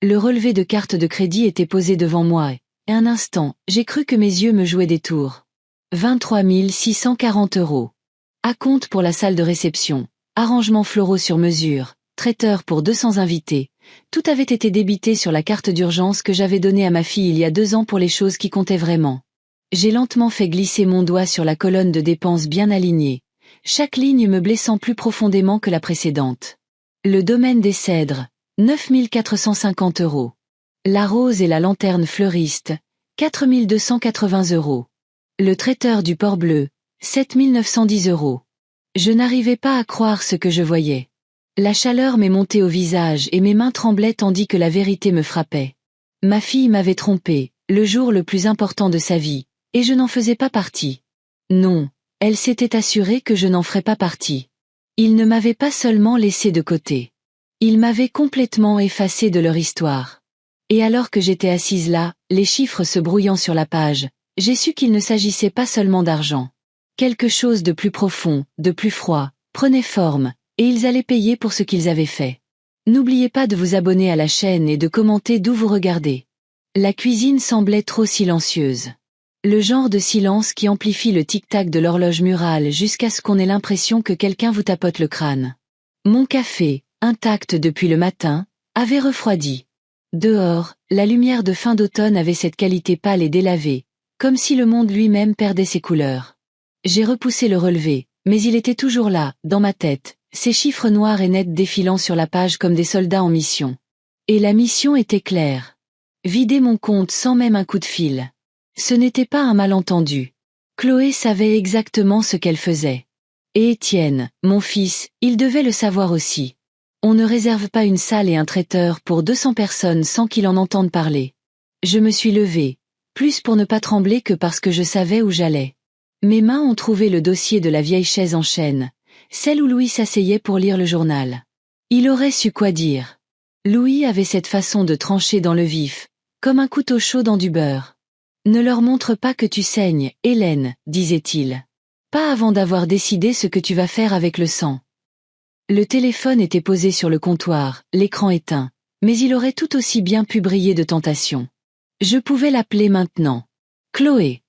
Le relevé de carte de crédit était posé devant moi et, un instant, j'ai cru que mes yeux me jouaient des tours. 23 640 €. Acompte pour la salle de réception, arrangements floraux sur mesure, traiteur pour 200 invités. Tout avait été débité sur la carte d'urgence que j'avais donnée à ma fille il y a 2 ans pour les choses qui comptaient vraiment. J'ai lentement fait glisser mon doigt sur la colonne de dépenses bien alignée, chaque ligne me blessant plus profondément que la précédente. Le domaine des Cèdres, 9 450 €. La Rose et la Lanterne Fleuriste, 4 280 €. Le traiteur du Port-Bleu, 7 910 €. Je n'arrivais pas à croire ce que je voyais. La chaleur m'est montée au visage et mes mains tremblaient tandis que la vérité me frappait. Ma fille m'avait trompée, le jour le plus important de sa vie, et je n'en faisais pas partie. Non, elle s'était assurée que je n'en ferais pas partie. Ils ne m'avaient pas seulement laissé de côté. Ils m'avaient complètement effacé de leur histoire. Et alors que j'étais assise là, les chiffres se brouillant sur la page, j'ai su qu'il ne s'agissait pas seulement d'argent. Quelque chose de plus profond, de plus froid, prenait forme, et ils allaient payer pour ce qu'ils avaient fait. N'oubliez pas de vous abonner à la chaîne et de commenter d'où vous regardez. La cuisine semblait trop silencieuse. Le genre de silence qui amplifie le tic-tac de l'horloge murale jusqu'à ce qu'on ait l'impression que quelqu'un vous tapote le crâne. Mon café, intact depuis le matin, avait refroidi. Dehors, la lumière de fin d'automne avait cette qualité pâle et délavée, comme si le monde lui-même perdait ses couleurs. J'ai repoussé le relevé, mais il était toujours là, dans ma tête, ces chiffres noirs et nets défilant sur la page comme des soldats en mission. Et la mission était claire. Vider mon compte sans même un coup de fil. Ce n'était pas un malentendu. Chloé savait exactement ce qu'elle faisait. Et Étienne, mon fils, il devait le savoir aussi. On ne réserve pas une salle et un traiteur pour 200 personnes sans qu'il en entende parler. Je me suis levée, plus pour ne pas trembler que parce que je savais où j'allais. Mes mains ont trouvé le dossier de la vieille chaise en chêne, celle où Louis s'asseyait pour lire le journal. Il aurait su quoi dire. Louis avait cette façon de trancher dans le vif, comme un couteau chaud dans du beurre. Ne leur montre pas que tu saignes, Hélène, disait-il. Pas avant d'avoir décidé ce que tu vas faire avec le sang. Le téléphone était posé sur le comptoir, l'écran éteint, mais il aurait tout aussi bien pu briller de tentation. Je pouvais l'appeler maintenant. Chloé.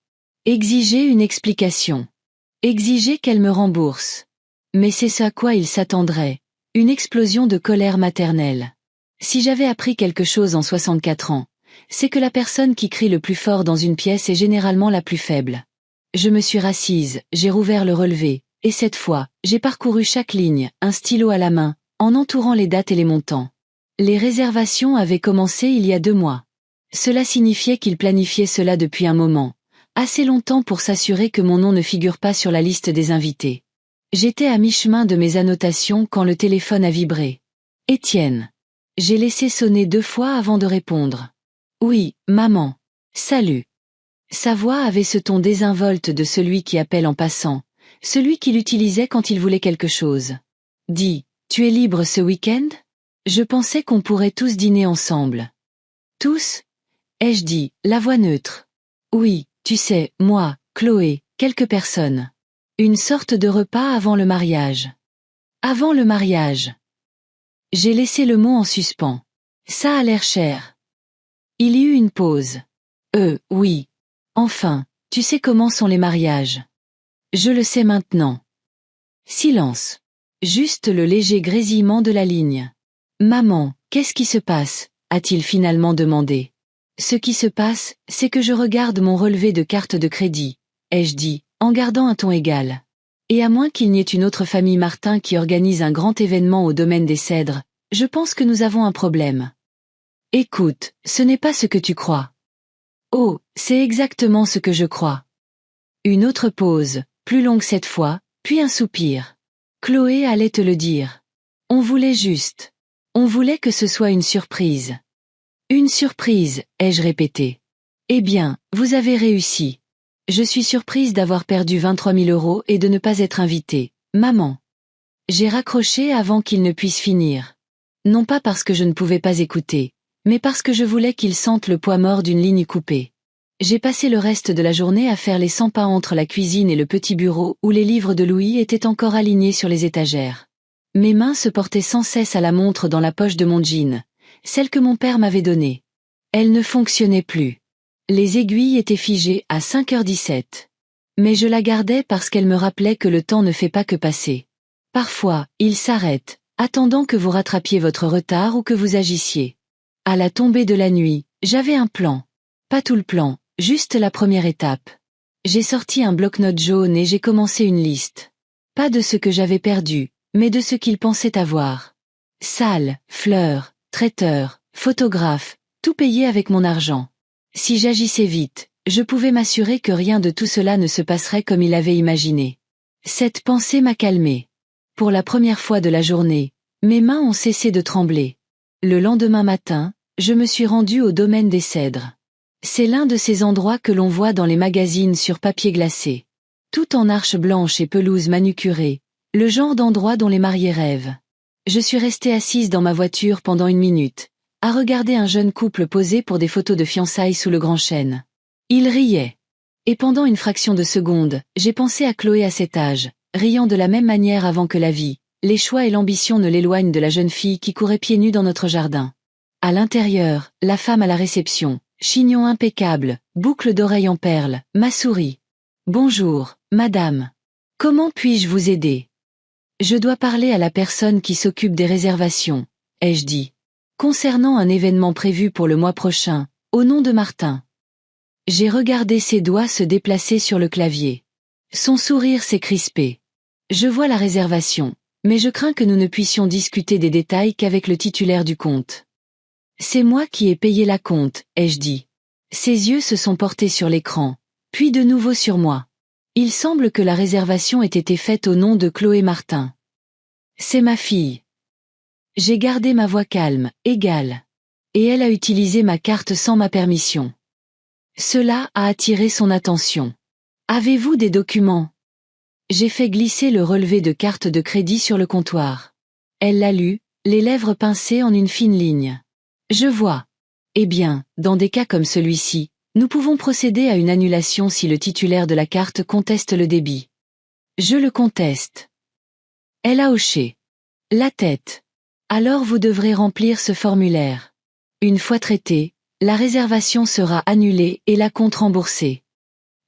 Exiger une explication. Exiger qu'elle me rembourse. Mais c'est ce à quoi il s'attendrait, une explosion de colère maternelle. Si j'avais appris quelque chose en 64 ans, c'est que la personne qui crie le plus fort dans une pièce est généralement la plus faible. Je me suis rassise, j'ai rouvert le relevé, et cette fois, j'ai parcouru chaque ligne, un stylo à la main, en entourant les dates et les montants. Les réservations avaient commencé il y a 2 mois. Cela signifiait qu'il planifiait cela depuis un moment, assez longtemps pour s'assurer que mon nom ne figure pas sur la liste des invités. J'étais à mi-chemin de mes annotations quand le téléphone a vibré. Étienne. J'ai laissé sonner 2 fois avant de répondre. Oui, maman. Salut. Sa voix avait ce ton désinvolte de celui qui appelle en passant, celui qu'il utilisait quand il voulait quelque chose. Dis, tu es libre ce week-end? Je pensais qu'on pourrait tous dîner ensemble. Tous? Ai-je dit, la voix neutre. Oui, tu sais, moi, Chloé, quelques personnes. Une sorte de repas avant le mariage. Avant le mariage. J'ai laissé le mot en suspens. Ça a l'air cher. Il y eut une pause. Oui. Enfin, tu sais comment sont les mariages. Je le sais maintenant. Silence. Juste le léger grésillement de la ligne. Maman, qu'est-ce qui se passe? A-t-il finalement demandé. Ce qui se passe, c'est que je regarde mon relevé de carte de crédit, ai-je dit, en gardant un ton égal. Et à moins qu'il n'y ait une autre famille Martin qui organise un grand événement au domaine des Cèdres, je pense que nous avons un problème. Écoute, ce n'est pas ce que tu crois. Oh, c'est exactement ce que je crois. Une autre pause, plus longue cette fois, puis un soupir. Chloé allait te le dire. On voulait juste. On voulait que ce soit une surprise. Une surprise, ai-je répété. Eh bien, vous avez réussi. Je suis surprise d'avoir perdu 23 000 € et de ne pas être invitée, maman. J'ai raccroché avant qu'il ne puisse finir. Non pas parce que je ne pouvais pas écouter, mais parce que je voulais qu'il sente le poids mort d'une ligne coupée. J'ai passé le reste de la journée à faire les 100 pas entre la cuisine et le petit bureau où les livres de Louis étaient encore alignés sur les étagères. Mes mains se portaient sans cesse à la montre dans la poche de mon jean, celle que mon père m'avait donnée. Elle ne fonctionnait plus. Les aiguilles étaient figées à 5h17. Mais je la gardais parce qu'elle me rappelait que le temps ne fait pas que passer. Parfois, il s'arrête, attendant que vous rattrapiez votre retard ou que vous agissiez. À la tombée de la nuit, j'avais un plan. Pas tout le plan, juste la première étape. J'ai sorti un bloc-notes jaune et j'ai commencé une liste. Pas de ce que j'avais perdu, mais de ce qu'il pensait avoir. Salle, fleurs, traiteur, photographe, tout payé avec mon argent. Si j'agissais vite, je pouvais m'assurer que rien de tout cela ne se passerait comme il avait imaginé. Cette pensée m'a calmé. Pour la première fois de la journée, mes mains ont cessé de trembler. Le lendemain matin, je me suis rendu au domaine des Cèdres. C'est l'un de ces endroits que l'on voit dans les magazines sur papier glacé. Tout en arches blanches et pelouses manucurées, le genre d'endroit dont les mariés rêvent. Je suis restée assise dans ma voiture pendant 1 minute, à regarder un jeune couple poser pour des photos de fiançailles sous le grand chêne. Ils riaient. Et pendant une fraction de seconde, j'ai pensé à Chloé à cet âge, riant de la même manière avant que la vie, les choix et l'ambition ne l'éloignent de la jeune fille qui courait pieds nus dans notre jardin. À l'intérieur, la femme à la réception, chignon impeccable, boucle d'oreilles en perles, m'a souri. « Bonjour, madame. Comment puis-je vous aider ? » « Je dois parler à la personne qui s'occupe des réservations, » ai-je dit. « Concernant un événement prévu pour le mois prochain, au nom de Martin. » J'ai regardé ses doigts se déplacer sur le clavier. Son sourire s'est crispé. « Je vois la réservation, mais je crains que nous ne puissions discuter des détails qu'avec le titulaire du compte. »« C'est moi qui ai payé la compte, » ai-je dit. Ses yeux se sont portés sur l'écran, puis de nouveau sur moi. Il semble que la réservation ait été faite au nom de Chloé Martin. C'est ma fille. J'ai gardé ma voix calme, égale. Et elle a utilisé ma carte sans ma permission. Cela a attiré son attention. Avez-vous des documents ? J'ai fait glisser le relevé de carte de crédit sur le comptoir. Elle l'a lu, les lèvres pincées en une fine ligne. Je vois. Eh bien, dans des cas comme celui-ci, nous pouvons procéder à une annulation si le titulaire de la carte conteste le débit. Je le conteste. Elle a hoché la tête. Alors vous devrez remplir ce formulaire. Une fois traité, la réservation sera annulée et la compte remboursée.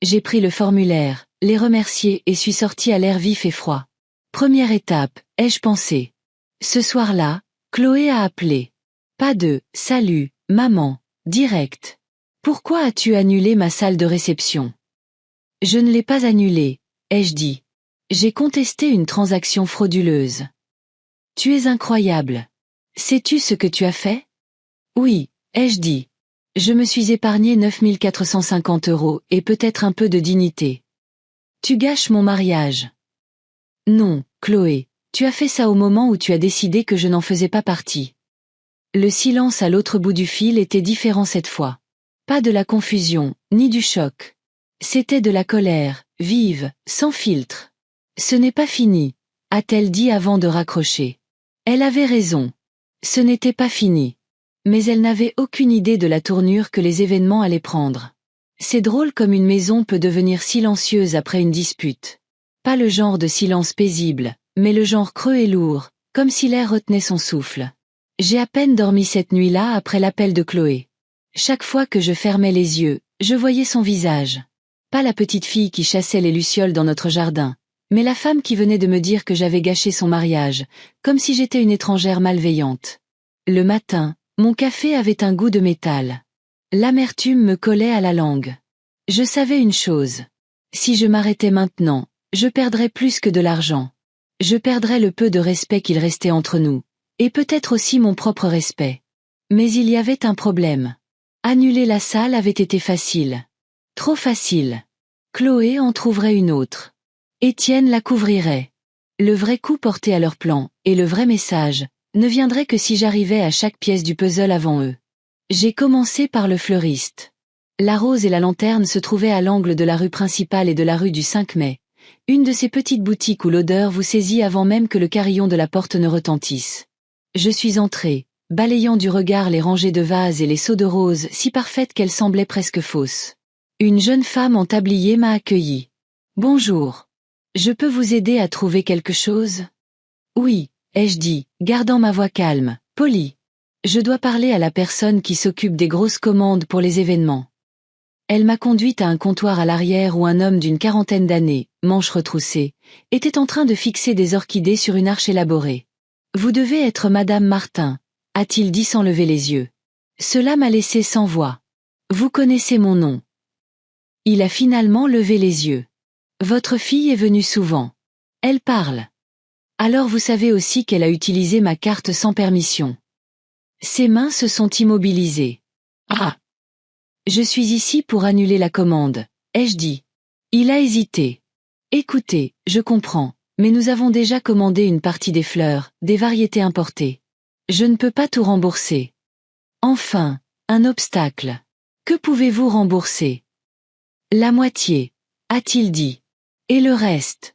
J'ai pris le formulaire, les remercié et suis sorti à l'air vif et froid. Première étape, ai-je pensé. Ce soir-là, Chloé a appelé. Pas de « Salut, maman », direct. Pourquoi as-tu annulé ma salle de réception ? Je ne l'ai pas annulée, ai-je dit. J'ai contesté une transaction frauduleuse. Tu es incroyable. Sais-tu ce que tu as fait ? Oui, ai-je dit. Je me suis épargné 9 450 € et peut-être un peu de dignité. Tu gâches mon mariage. Non, Chloé, tu as fait ça au moment où tu as décidé que je n'en faisais pas partie. Le silence à l'autre bout du fil était différent cette fois. Pas de la confusion, ni du choc. C'était de la colère, vive, sans filtre. Ce n'est pas fini, a-t-elle dit avant de raccrocher. Elle avait raison. Ce n'était pas fini. Mais elle n'avait aucune idée de la tournure que les événements allaient prendre. C'est drôle comme une maison peut devenir silencieuse après une dispute. Pas le genre de silence paisible, mais le genre creux et lourd, comme si l'air retenait son souffle. J'ai à peine dormi cette nuit-là après l'appel de Chloé. Chaque fois que je fermais les yeux, je voyais son visage. Pas la petite fille qui chassait les lucioles dans notre jardin, mais la femme qui venait de me dire que j'avais gâché son mariage, comme si j'étais une étrangère malveillante. Le matin, mon café avait un goût de métal. L'amertume me collait à la langue. Je savais une chose. Si je m'arrêtais maintenant, je perdrais plus que de l'argent. Je perdrais le peu de respect qu'il restait entre nous, et peut-être aussi mon propre respect. Mais il y avait un problème. Annuler la salle avait été facile. Trop facile. Chloé en trouverait une autre. Étienne la couvrirait. Le vrai coup porté à leur plan, et le vrai message, ne viendrait que si j'arrivais à chaque pièce du puzzle avant eux. J'ai commencé par le fleuriste. La rose et la lanterne se trouvaient à l'angle de la rue principale et de la rue du 5 mai, une de ces petites boutiques où l'odeur vous saisit avant même que le carillon de la porte ne retentisse. Je suis entrée, balayant du regard les rangées de vases et les seaux de roses si parfaites qu'elles semblaient presque fausses. Une jeune femme en tablier m'a accueillie. « Bonjour. Je peux vous aider à trouver quelque chose ? » « Oui, » ai-je dit, gardant ma voix calme, polie. Je dois parler à la personne qui s'occupe des grosses commandes pour les événements. Elle m'a conduite à un comptoir à l'arrière où un homme d'une quarantaine d'années, manches retroussées, était en train de fixer des orchidées sur une arche élaborée. Vous devez être Madame Martin, a-t-il dit sans lever les yeux. Cela m'a laissé sans voix. Vous connaissez mon nom. Il a finalement levé les yeux. Votre fille est venue souvent. Elle parle. Alors vous savez aussi qu'elle a utilisé ma carte sans permission. Ses mains se sont immobilisées. Ah! Je suis ici pour annuler la commande, ai-je dit. Il a hésité. Écoutez, je comprends, mais nous avons déjà commandé une partie des fleurs, des variétés importées. Je ne peux pas tout rembourser. Enfin, un obstacle. Que pouvez-vous rembourser? La moitié, a-t-il dit. Et le reste?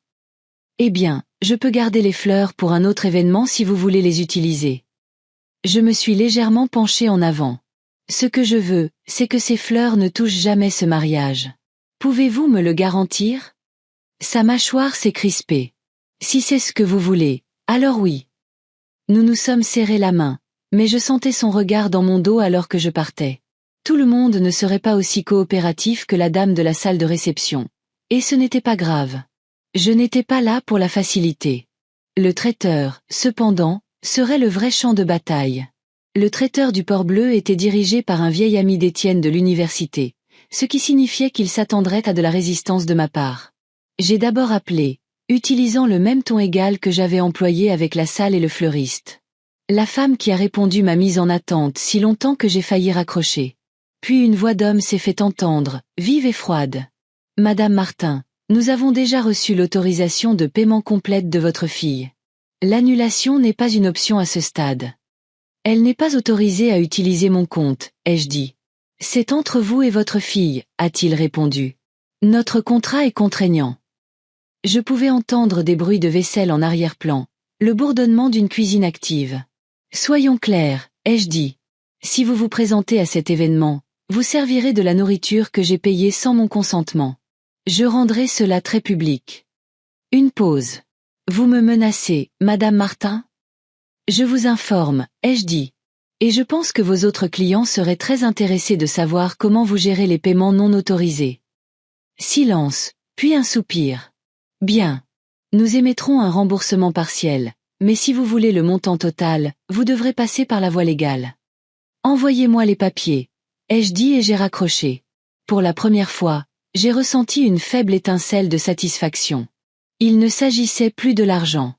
Eh bien, je peux garder les fleurs pour un autre événement si vous voulez les utiliser. Je me suis légèrement penchée en avant. Ce que je veux, c'est que ces fleurs ne touchent jamais ce mariage. Pouvez-vous me le garantir? Sa mâchoire s'est crispée. Si c'est ce que vous voulez, alors oui. Nous nous sommes serrés la main, mais je sentais son regard dans mon dos alors que je partais. Tout le monde ne serait pas aussi coopératif que la dame de la salle de réception. Et ce n'était pas grave. Je n'étais pas là pour la facilité. Le traiteur, cependant, serait le vrai champ de bataille. Le traiteur du Port-Bleu était dirigé par un vieil ami d'Étienne de l'université, ce qui signifiait qu'il s'attendrait à de la résistance de ma part. J'ai d'abord appelé, utilisant le même ton égal que j'avais employé avec la salle et le fleuriste. La femme qui a répondu m'a mise en attente si longtemps que j'ai failli raccrocher. Puis une voix d'homme s'est fait entendre, vive et froide. « Madame Martin, nous avons déjà reçu l'autorisation de paiement complète de votre fille. L'annulation n'est pas une option à ce stade. Elle n'est pas autorisée à utiliser mon compte, ai-je dit. C'est entre vous et votre fille, a-t-il répondu. Notre contrat est contraignant. Je pouvais entendre des bruits de vaisselle en arrière-plan, le bourdonnement d'une cuisine active. Soyons clairs, ai-je dit. Si vous vous présentez à cet événement, vous servirez de la nourriture que j'ai payée sans mon consentement. Je rendrai cela très public. Une pause. Vous me menacez, Madame Martin? Je vous informe, ai-je dit. Et je pense que vos autres clients seraient très intéressés de savoir comment vous gérez les paiements non autorisés. Silence, puis un soupir. Bien. Nous émettrons un remboursement partiel, mais si vous voulez le montant total, vous devrez passer par la voie légale. Envoyez-moi les papiers, ai-je dit et j'ai raccroché. Pour la première fois, j'ai ressenti une faible étincelle de satisfaction. Il ne s'agissait plus de l'argent.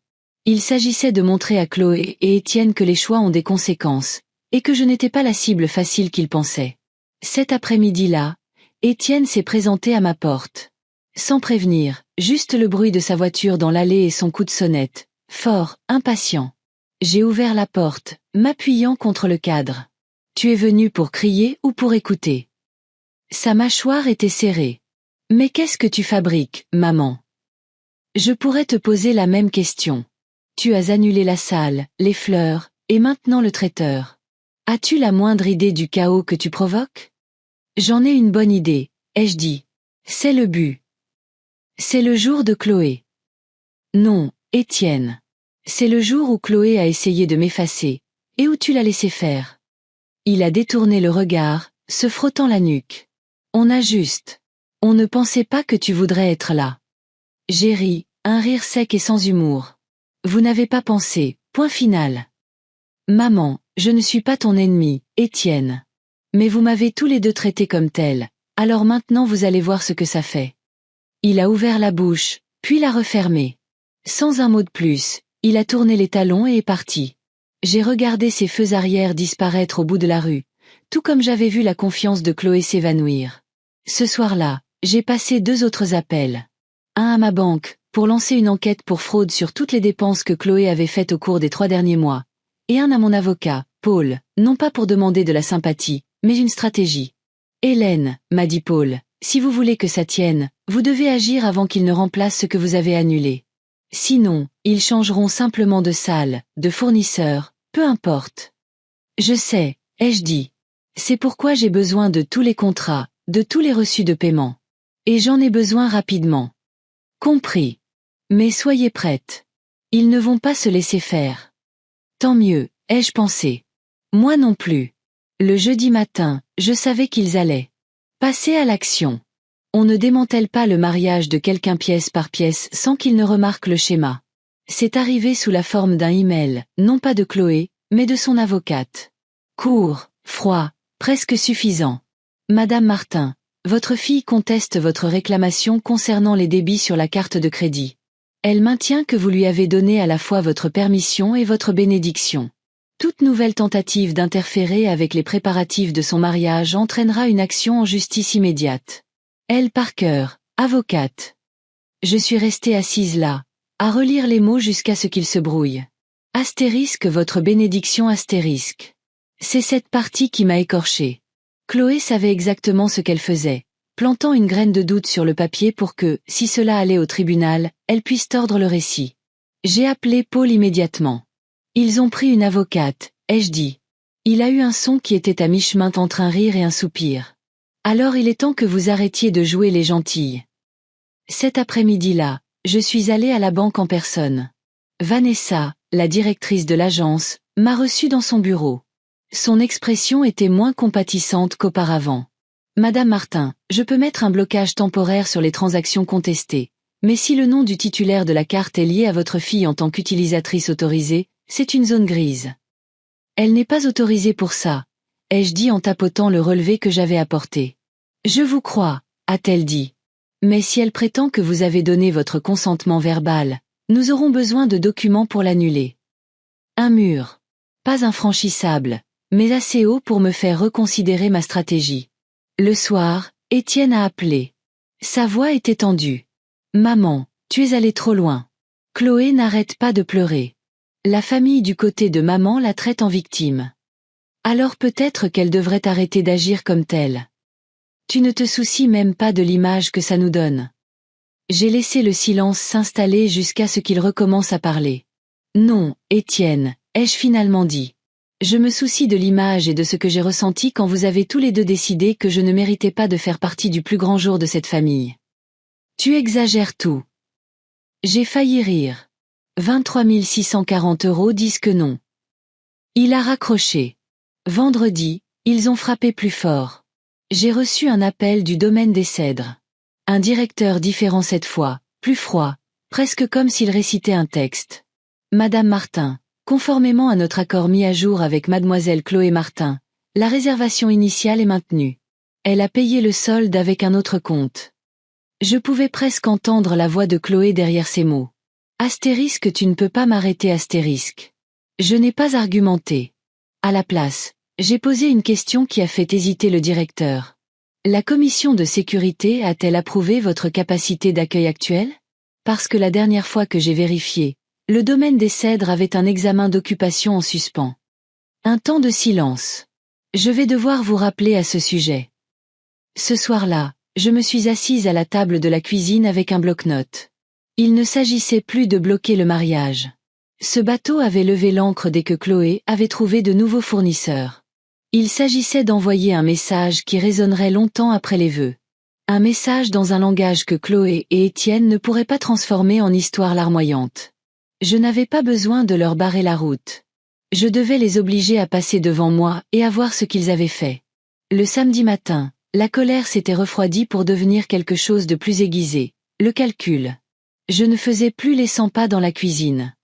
Il s'agissait de montrer à Chloé et Étienne que les choix ont des conséquences, et que je n'étais pas la cible facile qu'ils pensaient. Cet après-midi-là, Étienne s'est présenté à ma porte. Sans prévenir, juste le bruit de sa voiture dans l'allée et son coup de sonnette, fort, impatient. J'ai ouvert la porte, m'appuyant contre le cadre. Tu es venu pour crier ou pour écouter? Sa mâchoire était serrée. Mais qu'est-ce que tu fabriques, maman? Je pourrais te poser la même question. Tu as annulé la salle, les fleurs, et maintenant le traiteur. As-tu la moindre idée du chaos que tu provoques? J'en ai une bonne idée, ai-je dit. C'est le but. C'est le jour de Chloé. Non, Étienne. C'est le jour où Chloé a essayé de m'effacer, et où tu l'as laissé faire. Il a détourné le regard, se frottant la nuque. On a juste. On ne pensait pas que tu voudrais être là. J'ai ri, un rire sec et sans humour. Vous n'avez pas pensé, point final. Maman, je ne suis pas ton ennemi, Étienne. Mais vous m'avez tous les deux traité comme tel, alors maintenant vous allez voir ce que ça fait. Il a ouvert la bouche, puis l'a refermée. Sans un mot de plus, il a tourné les talons et est parti. J'ai regardé ses feux arrière disparaître au bout de la rue, tout comme j'avais vu la confiance de Chloé s'évanouir. Ce soir-là, j'ai passé 2 autres appels. Un à ma banque, pour lancer une enquête pour fraude sur toutes les dépenses que Chloé avait faites au cours des 3 derniers mois, et un à mon avocat, Paul, non pas pour demander de la sympathie, mais une stratégie. Hélène, m'a dit Paul, si vous voulez que ça tienne, vous devez agir avant qu'il ne remplace ce que vous avez annulé. Sinon, ils changeront simplement de salle, de fournisseur, peu importe. Je sais, ai-je dit. C'est pourquoi j'ai besoin de tous les contrats, de tous les reçus de paiement. Et j'en ai besoin rapidement. Compris. Mais soyez prête. Ils ne vont pas se laisser faire. Tant mieux, ai-je pensé. Moi non plus. Le jeudi matin, je savais qu'ils allaient passer à l'action. On ne démantèle pas le mariage de quelqu'un pièce par pièce sans qu'il ne remarque le schéma. C'est arrivé sous la forme d'un email, non pas de Chloé, mais de son avocate. Court, froid, presque suffisant. Madame Martin, votre fille conteste votre réclamation concernant les débits sur la carte de crédit. Elle maintient que vous lui avez donné à la fois votre permission et votre bénédiction. Toute nouvelle tentative d'interférer avec les préparatifs de son mariage entraînera une action en justice immédiate. Elle Parker, avocate. Je suis restée assise là, à relire les mots jusqu'à ce qu'ils se brouillent. Astérisque votre bénédiction astérisque. C'est cette partie qui m'a écorchée. Chloé savait exactement ce qu'elle faisait, plantant une graine de doute sur le papier pour que, si cela allait au tribunal, elle puisse tordre le récit. J'ai appelé Paul immédiatement. Ils ont pris une avocate, ai-je dit. Il a eu un son qui était à mi-chemin entre un rire et un soupir. Alors il est temps que vous arrêtiez de jouer les gentilles. Cet après-midi-là, je suis allée à la banque en personne. Vanessa, la directrice de l'agence, m'a reçue dans son bureau. Son expression était moins compatissante qu'auparavant. Madame Martin, je peux mettre un blocage temporaire sur les transactions contestées, mais si le nom du titulaire de la carte est lié à votre fille en tant qu'utilisatrice autorisée, c'est une zone grise. Elle n'est pas autorisée pour ça, ai-je dit en tapotant le relevé que j'avais apporté. Je vous crois, a-t-elle dit. Mais si elle prétend que vous avez donné votre consentement verbal, nous aurons besoin de documents pour l'annuler. Un mur. Pas infranchissable, mais assez haut pour me faire reconsidérer ma stratégie. Le soir, Étienne a appelé. Sa voix était tendue. Maman, tu es allée trop loin. Chloé n'arrête pas de pleurer. La famille du côté de maman la traite en victime. Alors peut-être qu'elle devrait arrêter d'agir comme telle. Tu ne te soucies même pas de l'image que ça nous donne. J'ai laissé le silence s'installer jusqu'à ce qu'il recommence à parler. Non, Étienne, ai-je finalement dit. Je me soucie de l'image et de ce que j'ai ressenti quand vous avez tous les deux décidé que je ne méritais pas de faire partie du plus grand jour de cette famille. Tu exagères tout. J'ai failli rire. 23 640 € disent que non. Il a raccroché. Vendredi, ils ont frappé plus fort. J'ai reçu un appel du domaine des Cèdres. Un directeur différent cette fois, plus froid, presque comme s'il récitait un texte. Madame Martin, conformément à notre accord mis à jour avec mademoiselle Chloé Martin, la réservation initiale est maintenue. Elle a payé le solde avec un autre compte. Je pouvais presque entendre la voix de Chloé derrière ces mots. Astérisque, tu ne peux pas m'arrêter astérisque. Je n'ai pas argumenté. À la place, j'ai posé une question qui a fait hésiter le directeur. La commission de sécurité a-t-elle approuvé votre capacité d'accueil actuelle? Parce que la dernière fois que j'ai vérifié, le domaine des Cèdres avait un examen d'occupation en suspens. Un temps de silence. Je vais devoir vous rappeler à ce sujet. Ce soir-là, je me suis assise à la table de la cuisine avec un bloc-notes. Il ne s'agissait plus de bloquer le mariage. Ce bateau avait levé l'ancre dès que Chloé avait trouvé de nouveaux fournisseurs. Il s'agissait d'envoyer un message qui résonnerait longtemps après les vœux. Un message dans un langage que Chloé et Étienne ne pourraient pas transformer en histoire larmoyante. Je n'avais pas besoin de leur barrer la route. Je devais les obliger à passer devant moi et à voir ce qu'ils avaient fait. Le samedi matin, la colère s'était refroidie pour devenir quelque chose de plus aiguisé, le calcul. Je ne faisais plus les 100 pas dans la cuisine.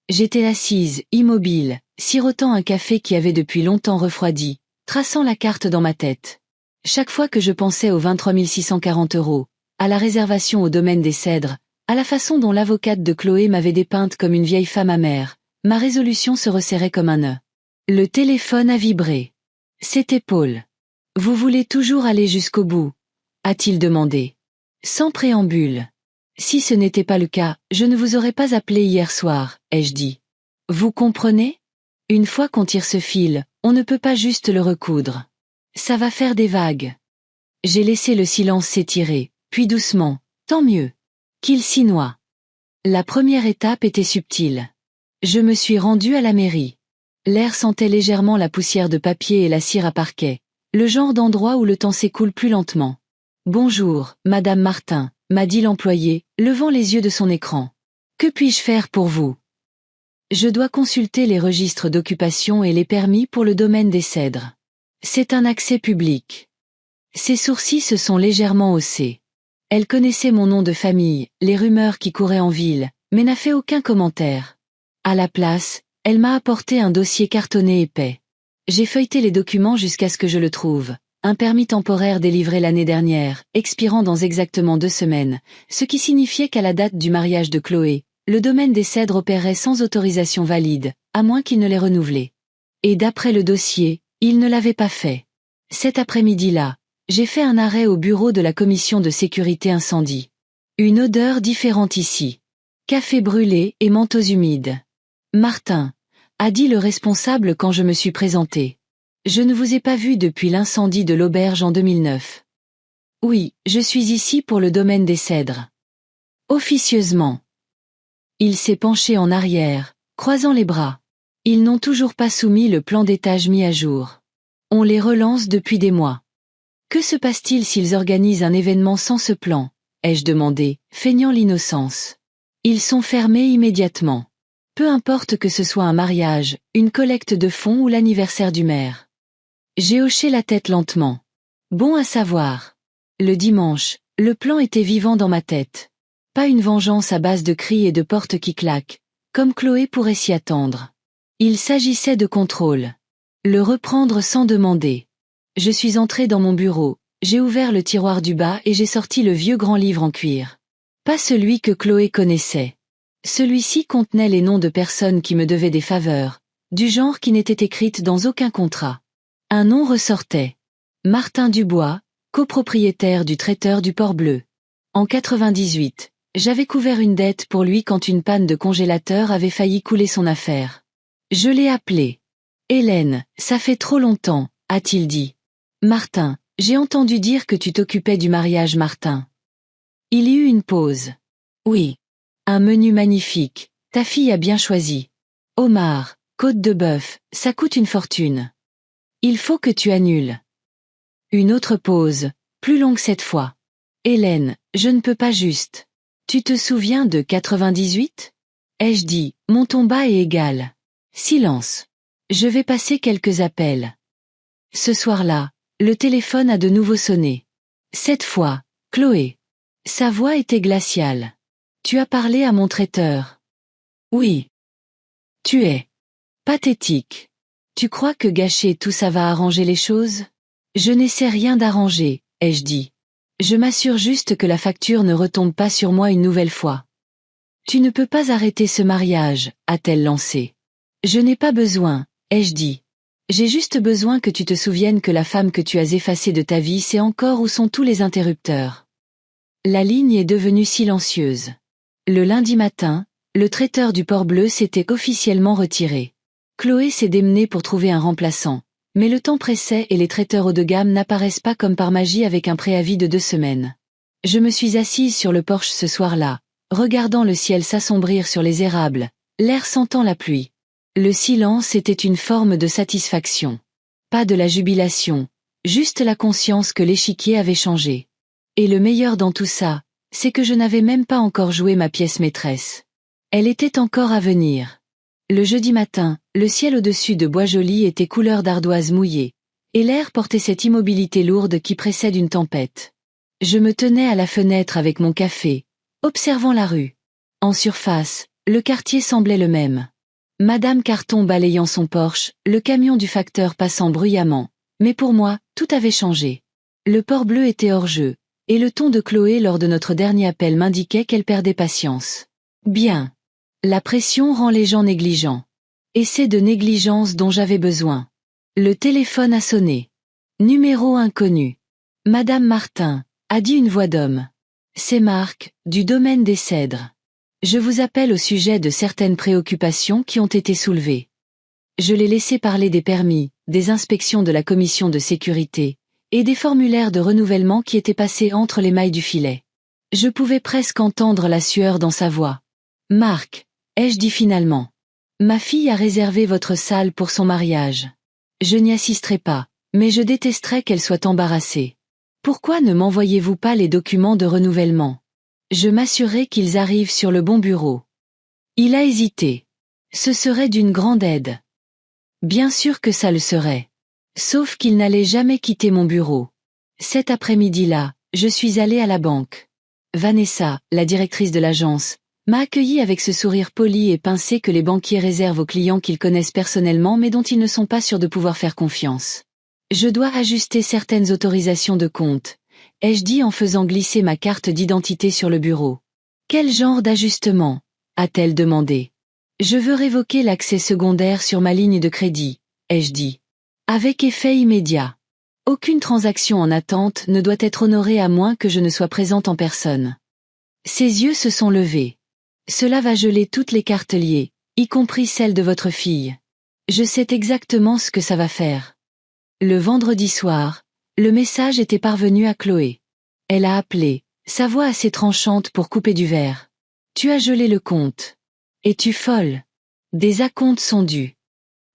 J'étais assise, immobile, sirotant un café qui avait depuis longtemps refroidi, traçant la carte dans ma tête. Chaque fois que je pensais aux 23 640 €, à la réservation au domaine des Cèdres, à la façon dont l'avocate de Chloé m'avait dépeinte comme une vieille femme amère, ma résolution se resserrait comme un nœud. Le téléphone a vibré. C'était Paul. « Vous voulez toujours aller jusqu'au bout ?» a-t-il demandé. Sans préambule. Si ce n'était pas le cas, je ne vous aurais pas appelé hier soir, ai-je dit. Vous comprenez? Une fois qu'on tire ce fil, on ne peut pas juste le recoudre. Ça va faire des vagues. J'ai laissé le silence s'étirer, puis doucement, tant mieux. Qu'il s'y noie. La première étape était subtile. Je me suis rendue à la mairie. L'air sentait légèrement la poussière de papier et la cire à parquet, le genre d'endroit où le temps s'écoule plus lentement. Bonjour, Madame Martin, m'a dit l'employé, levant les yeux de son écran. Que puis-je faire pour vous? Je dois consulter les registres d'occupation et les permis pour le domaine des Cèdres. C'est un accès public. Ses sourcils se sont légèrement haussés. Elle connaissait mon nom de famille, les rumeurs qui couraient en ville, mais n'a fait aucun commentaire. À la place, elle m'a apporté un dossier cartonné épais. J'ai feuilleté les documents jusqu'à ce que je le trouve. Un permis temporaire délivré l'année dernière, expirant dans exactement 2 semaines, ce qui signifiait qu'à la date du mariage de Chloé, le domaine des Cèdres opérait sans autorisation valide, à moins qu'il ne l'ait renouvelé. Et d'après le dossier, il ne l'avait pas fait. Cet après-midi-là, j'ai fait un arrêt au bureau de la commission de sécurité incendie. Une odeur différente ici. Café brûlé et manteaux humides. Martin, a dit le responsable quand je me suis présenté. Je ne vous ai pas vu depuis l'incendie de l'auberge en 2009. Oui, je suis ici pour le domaine des Cèdres. Officieusement. Il s'est penché en arrière, croisant les bras. Ils n'ont toujours pas soumis le plan d'étage mis à jour. On les relance depuis des mois. Que se passe-t-il s'ils organisent un événement sans ce plan? Ai-je demandé, feignant l'innocence. Ils sont fermés immédiatement. Peu importe que ce soit un mariage, une collecte de fonds ou l'anniversaire du maire. J'ai hoché la tête lentement. Bon à savoir. Le dimanche, le plan était vivant dans ma tête. Pas une vengeance à base de cris et de portes qui claquent, comme Chloé pourrait s'y attendre. Il s'agissait de contrôle. Le reprendre sans demander. Je suis entré dans mon bureau, j'ai ouvert le tiroir du bas et j'ai sorti le vieux grand livre en cuir. Pas celui que Chloé connaissait. Celui-ci contenait les noms de personnes qui me devaient des faveurs, du genre qui n'étaient écrites dans aucun contrat. Un nom ressortait. Martin Dubois, copropriétaire du traiteur du Port-Bleu. En 98, j'avais couvert une dette pour lui quand une panne de congélateur avait failli couler son affaire. Je l'ai appelé. Hélène, ça fait trop longtemps, a-t-il dit. Martin, j'ai entendu dire que tu t'occupais du mariage Martin. Il y eut une pause. Oui. Un menu magnifique, ta fille a bien choisi. Homard, côte de bœuf, ça coûte une fortune. Il faut que tu annules. Une autre pause, plus longue cette fois. Hélène, je ne peux pas juste. Tu te souviens de 98? Ai-je dit, mon ton bas est égal. Silence. Je vais passer quelques appels. Ce soir-là, le téléphone a de nouveau sonné. Cette fois, Chloé. Sa voix était glaciale. Tu as parlé à mon traiteur. Oui. Tu es pathétique. Tu crois que gâcher tout ça va arranger les choses? Je n'essaie rien d'arranger, ai-je dit. Je m'assure juste que la facture ne retombe pas sur moi une nouvelle fois. Tu ne peux pas arrêter ce mariage, a-t-elle lancé. Je n'ai pas besoin, ai-je dit. J'ai juste besoin que tu te souviennes que la femme que tu as effacée de ta vie sait encore où sont tous les interrupteurs. La ligne est devenue silencieuse. Le lundi matin, le traiteur du Port-Bleu s'était officiellement retiré. Chloé s'est démenée pour trouver un remplaçant, mais le temps pressait et les traiteurs haut de gamme n'apparaissent pas comme par magie avec un préavis de 2 semaines. Je me suis assise sur le porche ce soir-là, regardant le ciel s'assombrir sur les érables, l'air sentant la pluie. Le silence était une forme de satisfaction. Pas de la jubilation, juste la conscience que l'échiquier avait changé. Et le meilleur dans tout ça, c'est que je n'avais même pas encore joué ma pièce maîtresse. Elle était encore à venir. Le jeudi matin, le ciel au-dessus de Bois-Joli était couleur d'ardoise mouillée, et l'air portait cette immobilité lourde qui précède une tempête. Je me tenais à la fenêtre avec mon café, observant la rue. En surface, le quartier semblait le même. Madame Carton balayant son Porsche, le camion du facteur passant bruyamment, mais pour moi, tout avait changé. Le Port-Bleu était hors jeu, et le ton de Chloé lors de notre dernier appel m'indiquait qu'elle perdait patience. Bien. La pression rend les gens négligents. Et c'est de négligence dont j'avais besoin. Le téléphone a sonné. Numéro inconnu. Madame Martin, a dit une voix d'homme. C'est Marc, du domaine des Cèdres. Je vous appelle au sujet de certaines préoccupations qui ont été soulevées. Je l'ai laissé parler des permis, des inspections de la commission de sécurité, et des formulaires de renouvellement qui étaient passés entre les mailles du filet. Je pouvais presque entendre la sueur dans sa voix. Marc, ai-je dit finalement. Ma fille a réservé votre salle pour son mariage. Je n'y assisterai pas, mais je détesterais qu'elle soit embarrassée. Pourquoi ne m'envoyez-vous pas les documents de renouvellement? Je m'assurerai qu'ils arrivent sur le bon bureau. Il a hésité. Ce serait d'une grande aide. Bien sûr que ça le serait. Sauf qu'il n'allait jamais quitter mon bureau. Cet après-midi-là, je suis allée à la banque. Vanessa, la directrice de l'agence, m'a accueillie avec ce sourire poli et pincé que les banquiers réservent aux clients qu'ils connaissent personnellement mais dont ils ne sont pas sûrs de pouvoir faire confiance. Je dois ajuster certaines autorisations de compte, ai-je dit en faisant glisser ma carte d'identité sur le bureau. Quel genre d'ajustement? A-t-elle demandé. Je veux révoquer l'accès secondaire sur ma ligne de crédit, ai-je dit. Avec effet immédiat. Aucune transaction en attente ne doit être honorée à moins que je ne sois présente en personne. Ses yeux se sont levés. Cela va geler toutes les cartes liées, y compris celles de votre fille. Je sais exactement ce que ça va faire. Le vendredi soir, le message était parvenu à Chloé. Elle a appelé, sa voix assez tranchante pour couper du verre. Tu as gelé le compte. Es-tu folle? Des acomptes sont dus.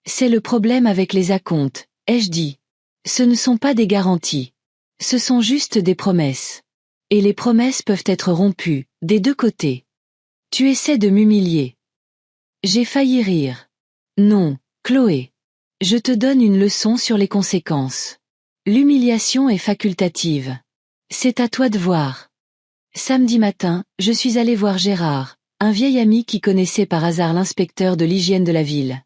C'est le problème avec les acomptes, ai-je dit. Ce ne sont pas des garanties. Ce sont juste des promesses. Et les promesses peuvent être rompues, des deux côtés. Tu essaies de m'humilier. J'ai failli rire. Non, Chloé. Je te donne une leçon sur les conséquences. L'humiliation est facultative. C'est à toi de voir. Samedi matin, je suis allée voir Gérard, un vieil ami qui connaissait par hasard l'inspecteur de l'hygiène de la ville.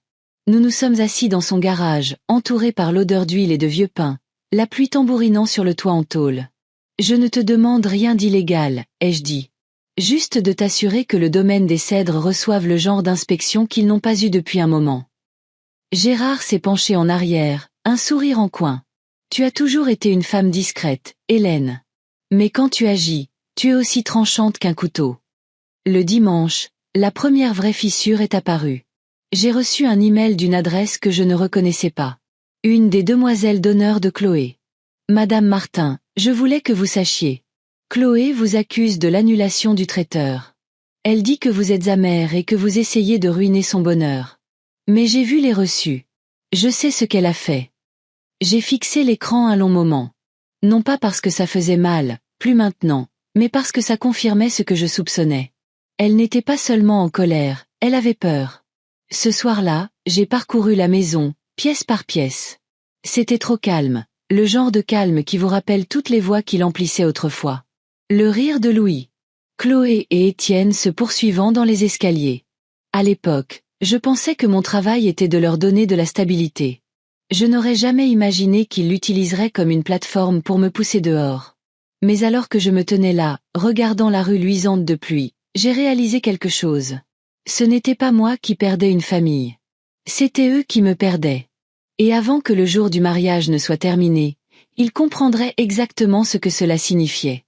Nous nous sommes assis dans son garage, entourés par l'odeur d'huile et de vieux pain, la pluie tambourinant sur le toit en tôle. Je ne te demande rien d'illégal, ai-je dit. Juste de t'assurer que le domaine des cèdres reçoive le genre d'inspection qu'ils n'ont pas eu depuis un moment. Gérard s'est penché en arrière, un sourire en coin. Tu as toujours été une femme discrète, Hélène. Mais quand tu agis, tu es aussi tranchante qu'un couteau. Le dimanche, la première vraie fissure est apparue. J'ai reçu un email d'une adresse que je ne reconnaissais pas. Une des demoiselles d'honneur de Chloé. Madame Martin, je voulais que vous sachiez. Chloé vous accuse de l'annulation du traiteur. Elle dit que vous êtes amère et que vous essayez de ruiner son bonheur. Mais j'ai vu les reçus. Je sais ce qu'elle a fait. J'ai fixé l'écran un long moment. Non pas parce que ça faisait mal, plus maintenant, mais parce que ça confirmait ce que je soupçonnais. Elle n'était pas seulement en colère, elle avait peur. Ce soir-là, j'ai parcouru la maison, pièce par pièce. C'était trop calme, le genre de calme qui vous rappelle toutes les voix qui l'emplissaient autrefois. Le rire de Louis, Chloé et Étienne se poursuivant dans les escaliers. À l'époque, je pensais que mon travail était de leur donner de la stabilité. Je n'aurais jamais imaginé qu'ils l'utiliseraient comme une plateforme pour me pousser dehors. Mais alors que je me tenais là, regardant la rue luisante de pluie, j'ai réalisé quelque chose. Ce n'était pas moi qui perdais une famille. C'était eux qui me perdaient. Et avant que le jour du mariage ne soit terminé, ils comprendraient exactement ce que cela signifiait.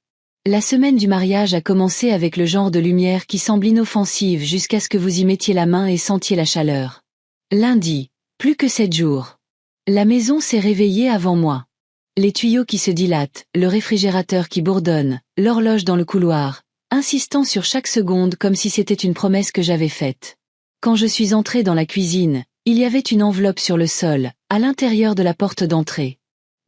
La semaine du mariage a commencé avec le genre de lumière qui semble inoffensive jusqu'à ce que vous y mettiez la main et sentiez la chaleur. Lundi, plus que 7 jours. La maison s'est réveillée avant moi. Les tuyaux qui se dilatent, le réfrigérateur qui bourdonne, l'horloge dans le couloir, insistant sur chaque seconde comme si c'était une promesse que j'avais faite. Quand je suis entrée dans la cuisine, il y avait une enveloppe sur le sol, à l'intérieur de la porte d'entrée.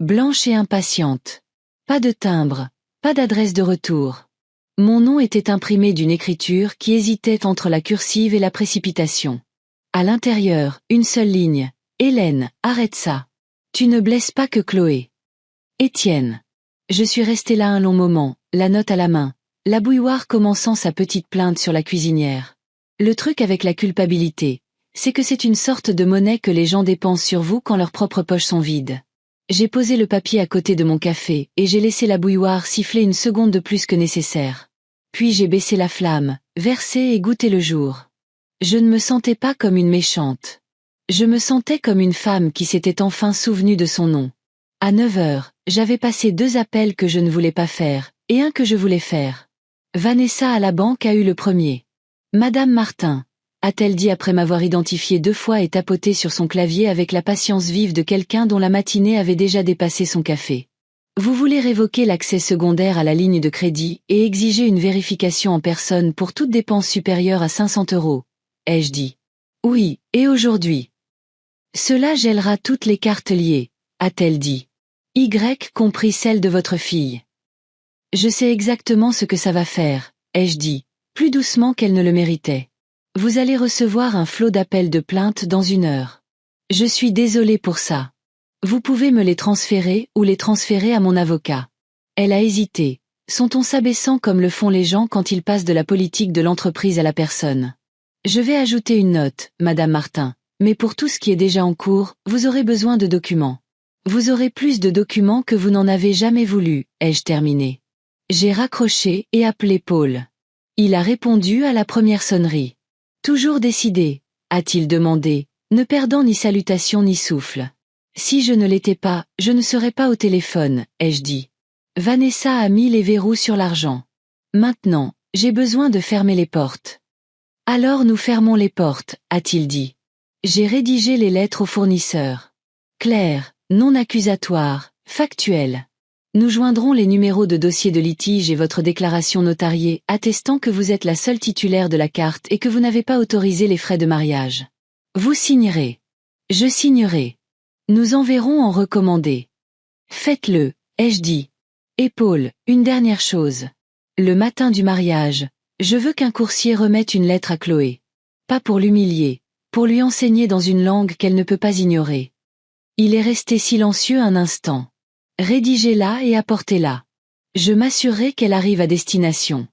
Blanche et impatiente. Pas de timbre, pas d'adresse de retour. Mon nom était imprimé d'une écriture qui hésitait entre la cursive et la précipitation. À l'intérieur, une seule ligne. Hélène, arrête ça. Tu ne blesses pas que Chloé. Étienne. Je suis restée là un long moment, la note à la main, la bouilloire commençant sa petite plainte sur la cuisinière. Le truc avec la culpabilité, c'est que c'est une sorte de monnaie que les gens dépensent sur vous quand leurs propres poches sont vides. J'ai posé le papier à côté de mon café et j'ai laissé la bouilloire siffler une seconde de plus que nécessaire. Puis j'ai baissé la flamme, versé et goûté le jour. Je ne me sentais pas comme une méchante. Je me sentais comme une femme qui s'était enfin souvenue de son nom. À 9 heures, j'avais passé 2 appels que je ne voulais pas faire, et un que je voulais faire. Vanessa à la banque a eu le premier. Madame Martin, a-t-elle dit après m'avoir identifié 2 fois et tapoté sur son clavier avec la patience vive de quelqu'un dont la matinée avait déjà dépassé son café. Vous voulez révoquer l'accès secondaire à la ligne de crédit et exiger une vérification en personne pour toute dépense supérieure à 500 €, ai-je dit. Oui, et aujourd'hui. Cela gèlera toutes les cartes liées, a-t-elle dit. Y compris celle de votre fille. Je sais exactement ce que ça va faire, ai-je dit, plus doucement qu'elle ne le méritait. Vous allez recevoir un flot d'appels de plainte dans 1 heure. Je suis désolée pour ça. Vous pouvez me les transférer ou les transférer à mon avocat. Elle a hésité, son ton s'abaissant comme le font les gens quand ils passent de la politique de l'entreprise à la personne. Je vais ajouter une note, Madame Martin, mais pour tout ce qui est déjà en cours, vous aurez besoin de documents. Vous aurez plus de documents que vous n'en avez jamais voulu, ai-je terminé. J'ai raccroché et appelé Paul. Il a répondu à la première sonnerie. Toujours décidé, a-t-il demandé, ne perdant ni salutation ni souffle. Si je ne l'étais pas, je ne serais pas au téléphone, ai-je dit. Vanessa a mis les verrous sur l'argent. Maintenant, j'ai besoin de fermer les portes. Alors nous fermons les portes, a-t-il dit. J'ai rédigé les lettres aux fournisseurs. Claires, non accusatoires, factuelles. Nous joindrons les numéros de dossier de litige et votre déclaration notariée attestant que vous êtes la seule titulaire de la carte et que vous n'avez pas autorisé les frais de mariage. Vous signerez. Je signerai. Nous enverrons en recommandé. Faites-le, ai-je dit. Et Paul, une dernière chose. Le matin du mariage, je veux qu'un coursier remette une lettre à Chloé. Pas pour l'humilier, pour lui enseigner dans une langue qu'elle ne peut pas ignorer. Il est resté silencieux un instant. Rédigez-la et apportez-la. Je m'assurerai qu'elle arrive à destination.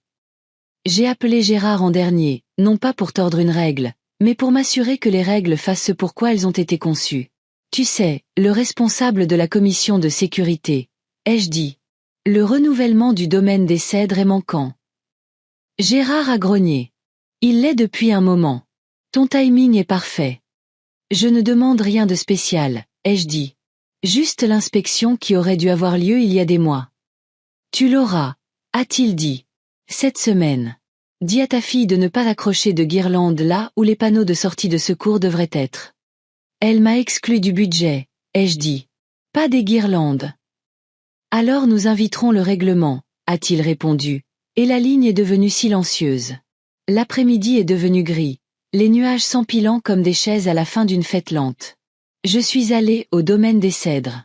J'ai appelé Gérard en dernier, non pas pour tordre une règle, mais pour m'assurer que les règles fassent ce pourquoi elles ont été conçues. Tu sais, le responsable de la commission de sécurité, ai-je dit. Le renouvellement du domaine des Cèdres est manquant. Gérard a grogné. Il l'est depuis un moment. Ton timing est parfait. Je ne demande rien de spécial, ai-je dit. Juste l'inspection qui aurait dû avoir lieu il y a des mois. Tu l'auras, a-t-il dit. Cette semaine. Dis à ta fille de ne pas accrocher de guirlande là où les panneaux de sortie de secours devraient être. Elle m'a exclu du budget, ai-je dit. Pas des guirlandes. Alors nous inviterons le règlement, a-t-il répondu, et la ligne est devenue silencieuse. L'après-midi est devenu gris, les nuages s'empilant comme des chaises à la fin d'une fête lente. Je suis allé au domaine des Cèdres.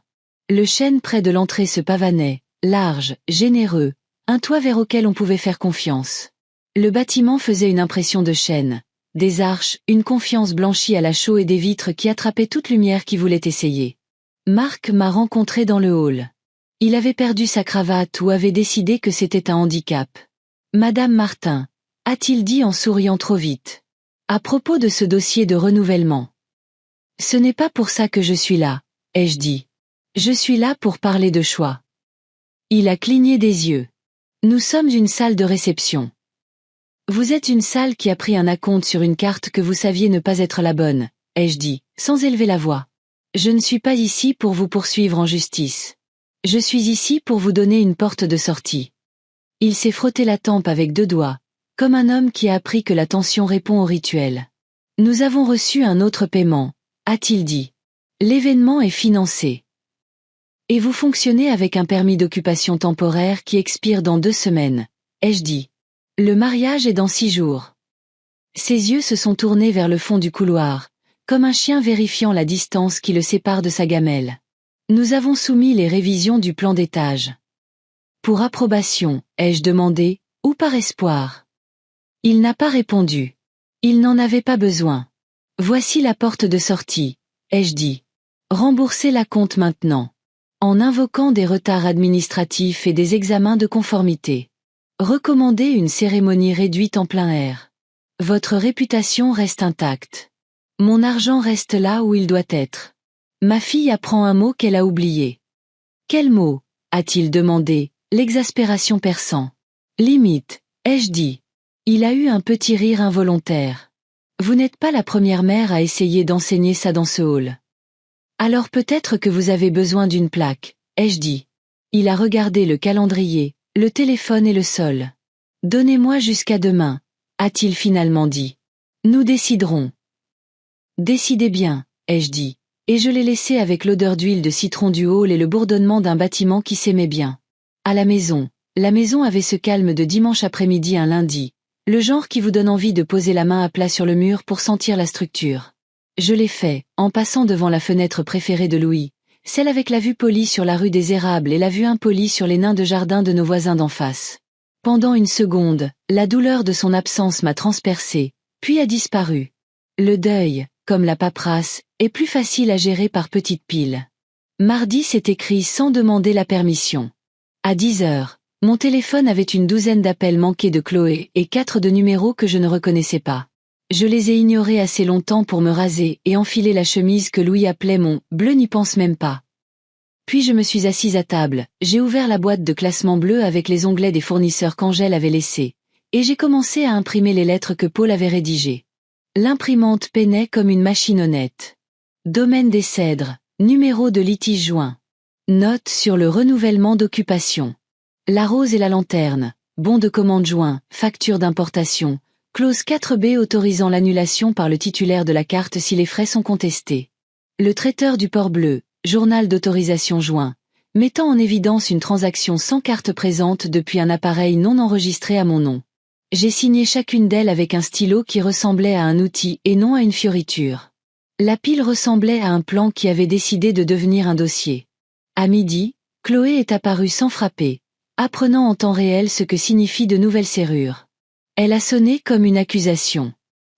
Le chêne près de l'entrée se pavanait, large, généreux, un toit vers auquel on pouvait faire confiance. Le bâtiment faisait une impression de chêne. Des arches, une confiance blanchie à la chaux et des vitres qui attrapaient toute lumière qui voulait essayer. Marc m'a rencontré dans le hall. Il avait perdu sa cravate ou avait décidé que c'était un handicap. Madame Martin, a-t-il dit en souriant trop vite. À propos de ce dossier de renouvellement. Ce n'est pas pour ça que je suis là, ai-je dit. Je suis là pour parler de choix. Il a cligné des yeux. Nous sommes une salle de réception. Vous êtes une salle qui a pris un acompte sur une carte que vous saviez ne pas être la bonne, ai-je dit, sans élever la voix. Je ne suis pas ici pour vous poursuivre en justice. Je suis ici pour vous donner une porte de sortie. Il s'est frotté la tempe avec 2 doigts, comme un homme qui a appris que la tension répond au rituel. Nous avons reçu un autre paiement, a-t-il dit. L'événement est financé. Et vous fonctionnez avec un permis d'occupation temporaire qui expire dans 2 semaines, ai-je dit. Le mariage est dans 6 jours. Ses yeux se sont tournés vers le fond du couloir, comme un chien vérifiant la distance qui le sépare de sa gamelle. Nous avons soumis les révisions du plan d'étage. Pour approbation, ai-je demandé, ou par espoir? Il n'a pas répondu. Il n'en avait pas besoin. Voici la porte de sortie, ai-je dit. Remboursez la compte maintenant. En invoquant des retards administratifs et des examens de conformité. Recommandez une cérémonie réduite en plein air. Votre réputation reste intacte. Mon argent reste là où il doit être. Ma fille apprend un mot qu'elle a oublié. Quel mot? A-t-il demandé, l'exaspération perçant. Limite, ai-je dit. Il a eu un petit rire involontaire. Vous n'êtes pas la première mère à essayer d'enseigner ça dans ce hall. Alors peut-être que vous avez besoin d'une plaque, ai-je dit. Il a regardé le calendrier, le téléphone et le sol. Donnez-moi jusqu'à demain, a-t-il finalement dit. Nous déciderons. Décidez bien, ai-je dit, et je l'ai laissé avec l'odeur d'huile de citron du hall et le bourdonnement d'un bâtiment qui s'aimait bien. À la maison avait ce calme de dimanche après-midi un lundi, le genre qui vous donne envie de poser la main à plat sur le mur pour sentir la structure. Je l'ai fait, en passant devant la fenêtre préférée de Louis, celle avec la vue polie sur la rue des Érables et la vue impolie sur les nains de jardin de nos voisins d'en face. Pendant une seconde, la douleur de son absence m'a transpercé, puis a disparu. Le deuil, comme la paperasse, est plus facile à gérer par petites piles. Mardi s'est écrit sans demander la permission. À 10 heures, mon téléphone avait une douzaine d'appels manqués de Chloé et 4 de numéros que je ne reconnaissais pas. Je les ai ignorés assez longtemps pour me raser et enfiler la chemise que Louis appelait mon « bleu n'y pense même pas ». Puis je me suis assise à table, j'ai ouvert la boîte de classement bleu avec les onglets des fournisseurs qu'Angèle avait laissés, et j'ai commencé à imprimer les lettres que Paul avait rédigées. L'imprimante peinait comme une machine honnête. Domaine des Cèdres, numéro de litige joint. Note sur le renouvellement d'occupation. La Rose et la Lanterne, bon de commande joint, facture d'importation, clause 4B autorisant l'annulation par le titulaire de la carte si les frais sont contestés. Le traiteur du Port Bleu, journal d'autorisation joint, mettant en évidence une transaction sans carte présente depuis un appareil non enregistré à mon nom. J'ai signé chacune d'elles avec un stylo qui ressemblait à un outil et non à une fioriture. La pile ressemblait à un plan qui avait décidé de devenir un dossier. À midi, Chloé est apparue sans frapper, apprenant en temps réel ce que signifient de nouvelles serrures. Elle a sonné comme une accusation.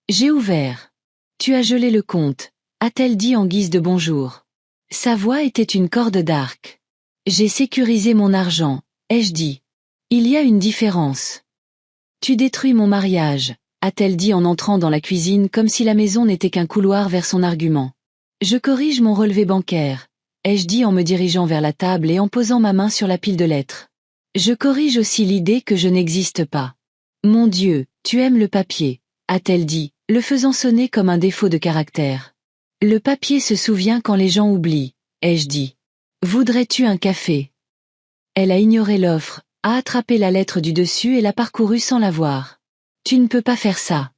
J'ai ouvert. « Tu as gelé le compte », a-t-elle dit en guise de bonjour. Sa voix était une corde d'arc. « J'ai sécurisé mon argent », ai-je dit. « Il y a une différence. » « Tu détruis mon mariage », a-t-elle dit en entrant dans la cuisine comme si la maison n'était qu'un couloir vers son argument. « Je corrige mon relevé bancaire », ai-je dit en me dirigeant vers la table et en posant ma main sur la pile de lettres. « Je corrige aussi l'idée que je n'existe pas. »« Mon Dieu, tu aimes le papier », a-t-elle dit, le faisant sonner comme un défaut de caractère. « Le papier se souvient quand les gens oublient », ai-je dit. « Voudrais-tu un café ?» Elle a ignoré l'offre, a attrapé la lettre du dessus et l'a parcourue sans la voir. « Tu ne peux pas faire ça. »«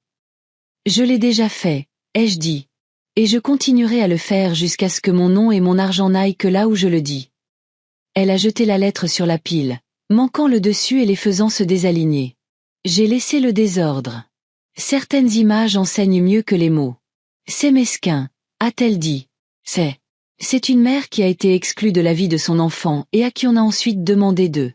Je l'ai déjà fait, » ai-je dit. « Et je continuerai à le faire jusqu'à ce que mon nom et mon argent n'aillent que là où je le dis. » Elle a jeté la lettre sur la pile, manquant le dessus et les faisant se désaligner. J'ai laissé le désordre. Certaines images enseignent mieux que les mots. « C'est mesquin », a-t-elle dit. « C'est une mère qui a été exclue de la vie de son enfant et à qui on a ensuite demandé de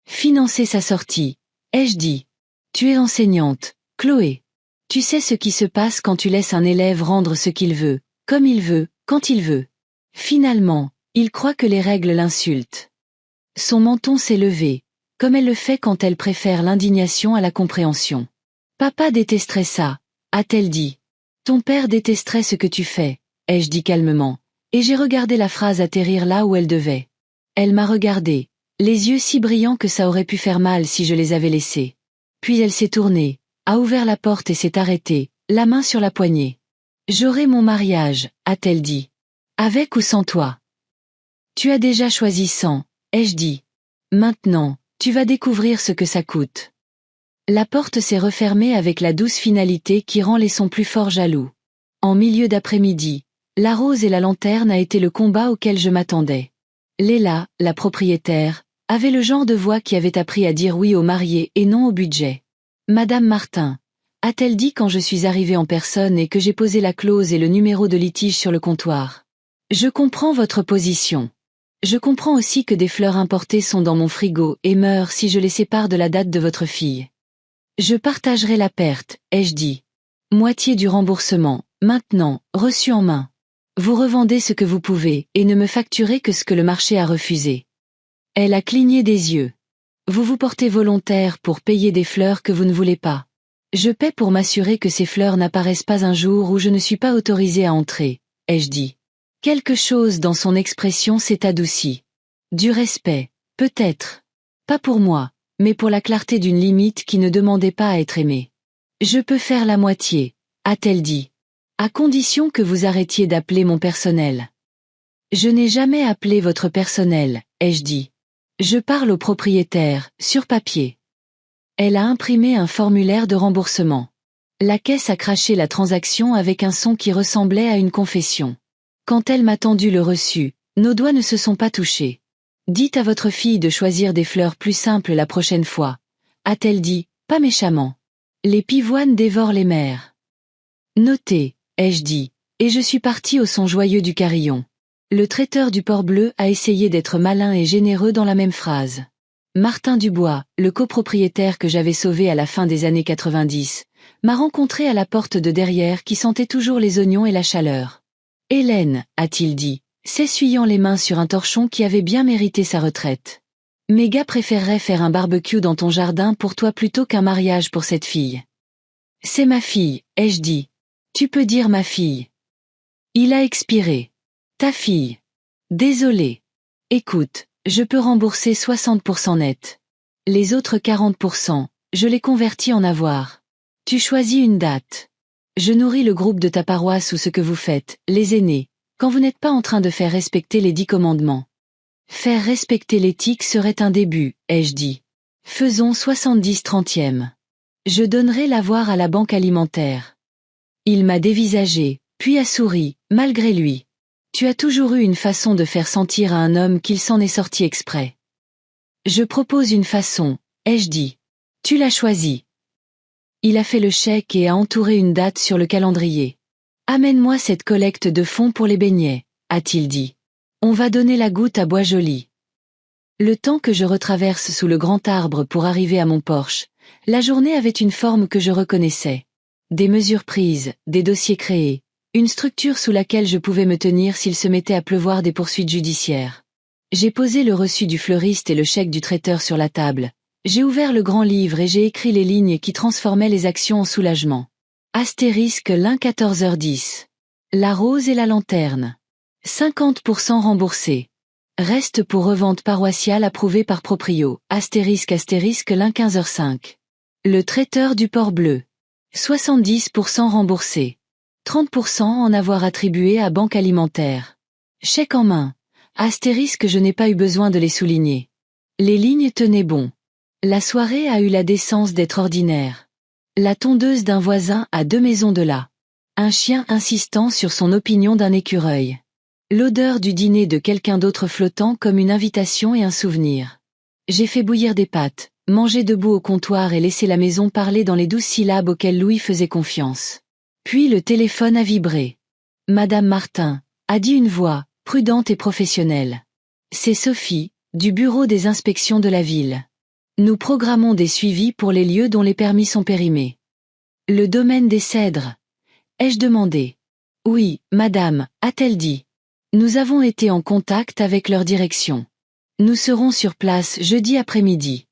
financer sa sortie, ai-je dit. Tu es enseignante, Chloé. Tu sais ce qui se passe quand tu laisses un élève rendre ce qu'il veut, comme il veut, quand il veut. Finalement, il croit que les règles l'insultent. Son menton s'est levé, comme elle le fait quand elle préfère l'indignation à la compréhension. Papa détesterait ça, a-t-elle dit. Ton père détesterait ce que tu fais, ai-je dit calmement, et j'ai regardé la phrase atterrir là où elle devait. Elle m'a regardé, les yeux si brillants que ça aurait pu faire mal si je les avais laissés. Puis elle s'est tournée, a ouvert la porte et s'est arrêtée, la main sur la poignée. J'aurai mon mariage, a-t-elle dit. Avec ou sans toi? Tu as déjà choisi sans, ai-je dit. Maintenant, tu vas découvrir ce que ça coûte. La porte s'est refermée avec la douce finalité qui rend les sons plus forts jaloux. En milieu d'après-midi, La Rose et la Lanterne a été le combat auquel je m'attendais. Léla, la propriétaire, avait le genre de voix qui avait appris à dire oui aux mariés et non au budget. Madame Martin, a-t-elle dit quand je suis arrivée en personne et que j'ai posé la clause et le numéro de litige sur le comptoir. Je comprends votre position. Je comprends aussi que des fleurs importées sont dans mon frigo et meurent si je les sépare de la date de votre fille. Je partagerai la perte, ai-je dit. Moitié du remboursement, maintenant, reçu en main. Vous revendez ce que vous pouvez et ne me facturez que ce que le marché a refusé. Elle a cligné des yeux. Vous vous portez volontaire pour payer des fleurs que vous ne voulez pas. Je paie pour m'assurer que ces fleurs n'apparaissent pas un jour où je ne suis pas autorisée à entrer, ai-je dit. Quelque chose dans son expression s'est adouci. Du respect, peut-être. Pas pour moi, mais pour la clarté d'une limite qui ne demandait pas à être aimée. Je peux faire la moitié, a-t-elle dit. À condition que vous arrêtiez d'appeler mon personnel. Je n'ai jamais appelé votre personnel, ai-je dit. Je parle au propriétaire, sur papier. Elle a imprimé un formulaire de remboursement. La caisse a craché la transaction avec un son qui ressemblait à une confession. Quand elle m'a tendu le reçu, nos doigts ne se sont pas touchés. Dites à votre fille de choisir des fleurs plus simples la prochaine fois, a-t-elle dit, pas méchamment. Les pivoines dévorent les mères. Notez, ai-je dit, et je suis partie au son joyeux du carillon. Le traiteur du Port Bleu a essayé d'être malin et généreux dans la même phrase. Martin Dubois, le copropriétaire que j'avais sauvé à la fin des années 90, m'a rencontré à la porte de derrière qui sentait toujours les oignons et la chaleur. « Hélène, a-t-il dit, s'essuyant les mains sur un torchon qui avait bien mérité sa retraite. Mes gars préféreraient faire un barbecue dans ton jardin pour toi plutôt qu'un mariage pour cette fille. »« C'est ma fille, ai-je dit. Tu peux dire ma fille. » Il a expiré. « Ta fille. »« Désolé. Écoute, je peux rembourser 60% net. Les autres 40%, je les convertis en avoir. Tu choisis une date. Je nourris le groupe de ta paroisse ou ce que vous faites, les aînés, quand vous n'êtes pas en train de faire respecter les 10 commandements. Faire respecter l'éthique serait un début, ai-je dit. Faisons 70/30. Je donnerai l'avoir à la banque alimentaire. Il m'a dévisagé, puis a souri, malgré lui. Tu as toujours eu une façon de faire sentir à un homme qu'il s'en est sorti exprès. Je propose une façon, ai-je dit. Tu l'as choisie. Il a fait le chèque et a entouré une date sur le calendrier. Amène-moi cette collecte de fonds pour les beignets, a-t-il dit. On va donner la goutte à Bois-Joli. Le temps que je retraverse sous le grand arbre pour arriver à mon Porsche, la journée avait une forme que je reconnaissais. Des mesures prises, des dossiers créés, une structure sous laquelle je pouvais me tenir s'il se mettait à pleuvoir des poursuites judiciaires. J'ai posé le reçu du fleuriste et le chèque du traiteur sur la table. J'ai ouvert le grand livre et j'ai écrit les lignes qui transformaient les actions en soulagement. Astérisque l'un 14h10. La rose et la lanterne. 50% remboursé. Reste pour revente paroissiale approuvée par proprio. Astérisque l'un 15h05. Le traiteur du port bleu. 70% remboursé. 30% en avoir attribué à banque alimentaire. Chèque en main. Astérisque je n'ai pas eu besoin de les souligner. Les lignes tenaient bon. La soirée a eu la décence d'être ordinaire. La tondeuse d'un voisin à 2 maisons de là. Un chien insistant sur son opinion d'un écureuil. L'odeur du dîner de quelqu'un d'autre flottant comme une invitation et un souvenir. J'ai fait bouillir des pâtes, manger debout au comptoir et laisser la maison parler dans les douces syllabes auxquelles Louis faisait confiance. Puis le téléphone a vibré. Madame Martin, a dit une voix, prudente et professionnelle. C'est Sophie, du bureau des inspections de la ville. Nous programmons des suivis pour les lieux dont les permis sont périmés. Le domaine des Cèdres. Ai-je demandé? Oui, madame, a-t-elle dit. Nous avons été en contact avec leur direction. Nous serons sur place jeudi après-midi.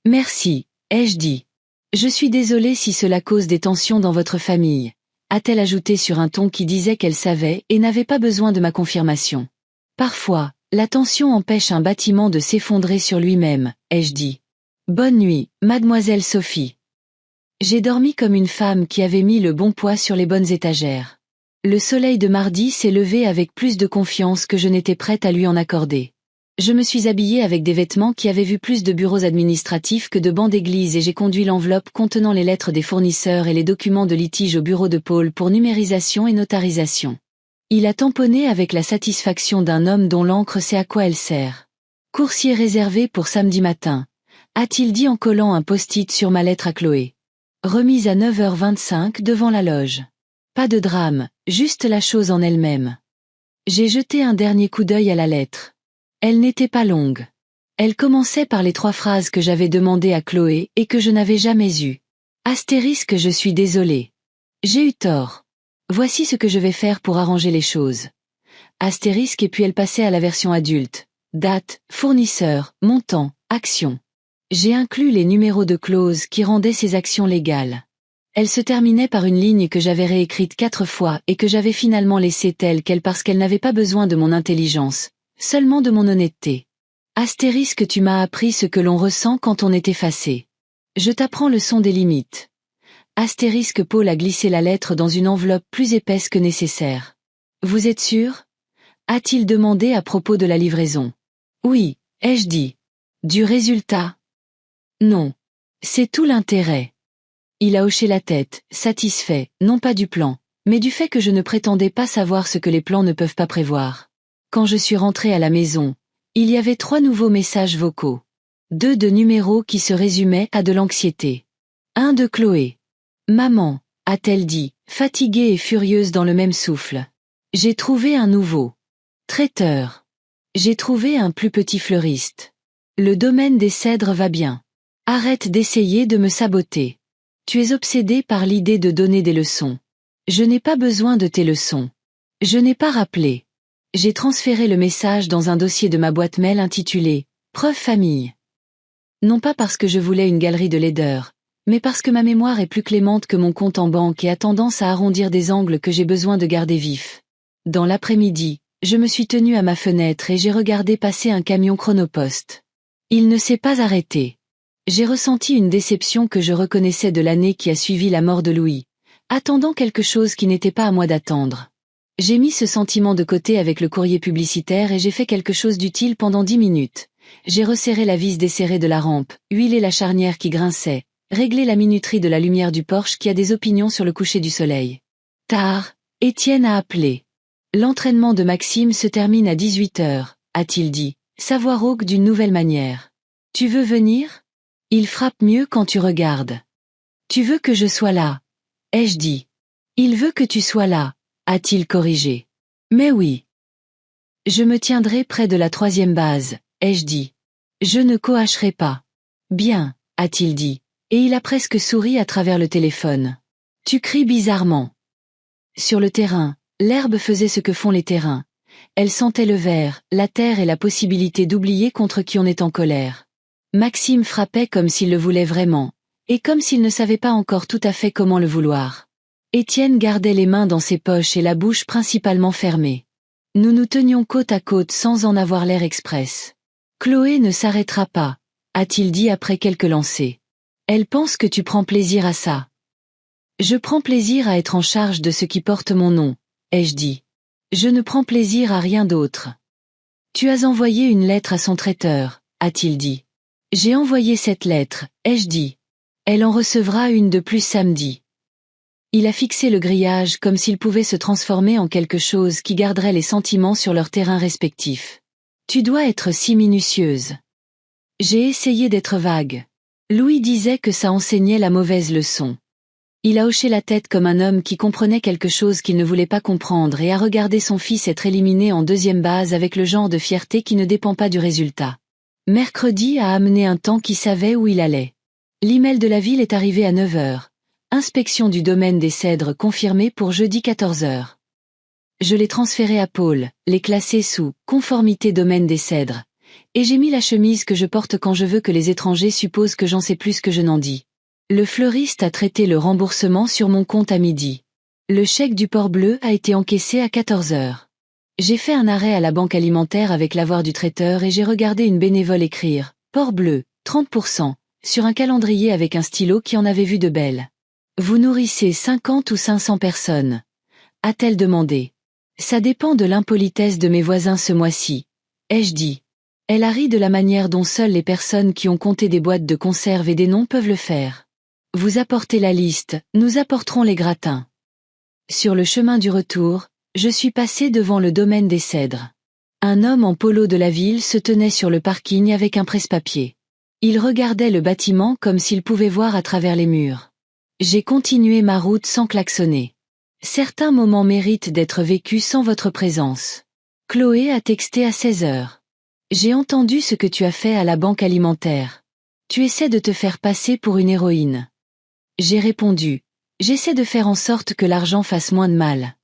Merci, ai-je dit. Je suis désolée si cela cause des tensions dans votre famille, a-t-elle ajouté sur un ton qui disait qu'elle savait et n'avait pas besoin de ma confirmation. Parfois, la tension empêche un bâtiment de s'effondrer sur lui-même, ai-je dit. Bonne nuit, mademoiselle Sophie. J'ai dormi comme une femme qui avait mis le bon poids sur les bonnes étagères. Le soleil de mardi s'est levé avec plus de confiance que je n'étais prête à lui en accorder. Je me suis habillée avec des vêtements qui avaient vu plus de bureaux administratifs que de bancs d'église et j'ai conduit l'enveloppe contenant les lettres des fournisseurs et les documents de litige au bureau de Paul pour numérisation et notarisation. Il a tamponné avec la satisfaction d'un homme dont l'encre sait à quoi elle sert. Coursier réservé pour samedi matin, a-t-il dit en collant un post-it sur ma lettre à Chloé. Remise à 9h25 devant la loge. Pas de drame, juste la chose en elle-même. J'ai jeté un dernier coup d'œil à la lettre. Elle n'était pas longue. Elle commençait par les 3 phrases que j'avais demandées à Chloé et que je n'avais jamais eues. Astérisque je suis désolée. J'ai eu tort. Voici ce que je vais faire pour arranger les choses. Astérisque et puis elle passait à la version adulte. Date, fournisseur, montant, action. J'ai inclus les numéros de clause qui rendaient ces actions légales. Elle se terminait par une ligne que j'avais réécrite 4 fois et que j'avais finalement laissée telle quelle parce qu'elle n'avait pas besoin de mon intelligence, seulement de mon honnêteté. Astérisque tu m'as appris ce que l'on ressent quand on est effacé. Je t'apprends le son des limites. Astérisque Paul a glissé la lettre dans une enveloppe plus épaisse que nécessaire. Vous êtes sûr? A-t-il demandé à propos de la livraison. Oui, ai-je dit. Du résultat? Non. C'est tout l'intérêt. Il a hoché la tête, satisfait, non pas du plan, mais du fait que je ne prétendais pas savoir ce que les plans ne peuvent pas prévoir. Quand je suis rentrée à la maison, il y avait 3 nouveaux messages vocaux. 2 de numéros qui se résumaient à de l'anxiété. Un de Chloé. Maman, a-t-elle dit, fatiguée et furieuse dans le même souffle. J'ai trouvé un nouveau traiteur. J'ai trouvé un plus petit fleuriste. Le domaine des Cèdres va bien. Arrête d'essayer de me saboter. Tu es obsédé par l'idée de donner des leçons. Je n'ai pas besoin de tes leçons. Je n'ai pas rappelé. J'ai transféré le message dans un dossier de ma boîte mail intitulé « Preuve famille ». Non pas parce que je voulais une galerie de laideur, mais parce que ma mémoire est plus clémente que mon compte en banque et a tendance à arrondir des angles que j'ai besoin de garder vifs. Dans l'après-midi, je me suis tenue à ma fenêtre et j'ai regardé passer un camion Chronopost. Il ne s'est pas arrêté. J'ai ressenti une déception que je reconnaissais de l'année qui a suivi la mort de Louis, attendant quelque chose qui n'était pas à moi d'attendre. J'ai mis ce sentiment de côté avec le courrier publicitaire et j'ai fait quelque chose d'utile pendant 10 minutes. J'ai resserré la vis desserrée de la rampe, huilé la charnière qui grinçait, réglé la minuterie de la lumière du Porsche qui a des opinions sur le coucher du soleil. Tard, Étienne a appelé. L'entraînement de Maxime se termine à 18h, a-t-il dit, sa voix rauque d'une nouvelle manière. Tu veux venir? Il frappe mieux quand tu regardes. Tu veux que je sois là? Ai-je dit. Il veut que tu sois là, a-t-il corrigé. Mais oui. Je me tiendrai près de la 3e base, ai-je dit. Je ne coacherai pas. Bien, a-t-il dit, et il a presque souri à travers le téléphone. Tu cries bizarrement. Sur le terrain, l'herbe faisait ce que font les terrains. Elle sentait le vert, la terre et la possibilité d'oublier contre qui on est en colère. Maxime frappait comme s'il le voulait vraiment, et comme s'il ne savait pas encore tout à fait comment le vouloir. Étienne gardait les mains dans ses poches et la bouche principalement fermée. Nous nous tenions côte à côte sans en avoir l'air express. Chloé ne s'arrêtera pas, a-t-il dit après quelques lancers. Elle pense que tu prends plaisir à ça. Je prends plaisir à être en charge de ce qui porte mon nom, ai-je dit. Je ne prends plaisir à rien d'autre. Tu as envoyé une lettre à son traiteur, a-t-il dit. J'ai envoyé cette lettre, ai-je dit. Elle en recevra une de plus samedi. Il a fixé le grillage comme s'il pouvait se transformer en quelque chose qui garderait les sentiments sur leur terrain respectif. Tu dois être si minutieuse. J'ai essayé d'être vague. Louis disait que ça enseignait la mauvaise leçon. Il a hoché la tête comme un homme qui comprenait quelque chose qu'il ne voulait pas comprendre et a regardé son fils être éliminé en 2e base avec le genre de fierté qui ne dépend pas du résultat. Mercredi a amené un temps qui savait où il allait. L'email de la ville est arrivé à 9h. Inspection du domaine des Cèdres confirmée pour jeudi 14h. Je l'ai transféré à Paul, l'ai classé sous « Conformité domaine des Cèdres », et j'ai mis la chemise que je porte quand je veux que les étrangers supposent que j'en sais plus que je n'en dis. Le fleuriste a traité le remboursement sur mon compte à midi. Le chèque du Port Bleu a été encaissé à 14h. J'ai fait un arrêt à la banque alimentaire avec l'avoir du traiteur et j'ai regardé une bénévole écrire « Port Bleu, 30%, sur un calendrier avec un stylo qui en avait vu de belles. Vous nourrissez 50 ou 500 personnes? A-t-elle demandé. Ça dépend de l'impolitesse de mes voisins ce mois-ci, ai-je dit. Elle a ri de la manière dont seules les personnes qui ont compté des boîtes de conserve et des noms peuvent le faire. Vous apportez la liste, nous apporterons les gratins. Sur le chemin du retour, je suis passé devant le domaine des Cèdres. Un homme en polo de la ville se tenait sur le parking avec un presse-papier. Il regardait le bâtiment comme s'il pouvait voir à travers les murs. J'ai continué ma route sans klaxonner. Certains moments méritent d'être vécus sans votre présence. Chloé a texté à 16h. J'ai entendu ce que tu as fait à la banque alimentaire. Tu essaies de te faire passer pour une héroïne. J'ai répondu. J'essaie de faire en sorte que l'argent fasse moins de mal.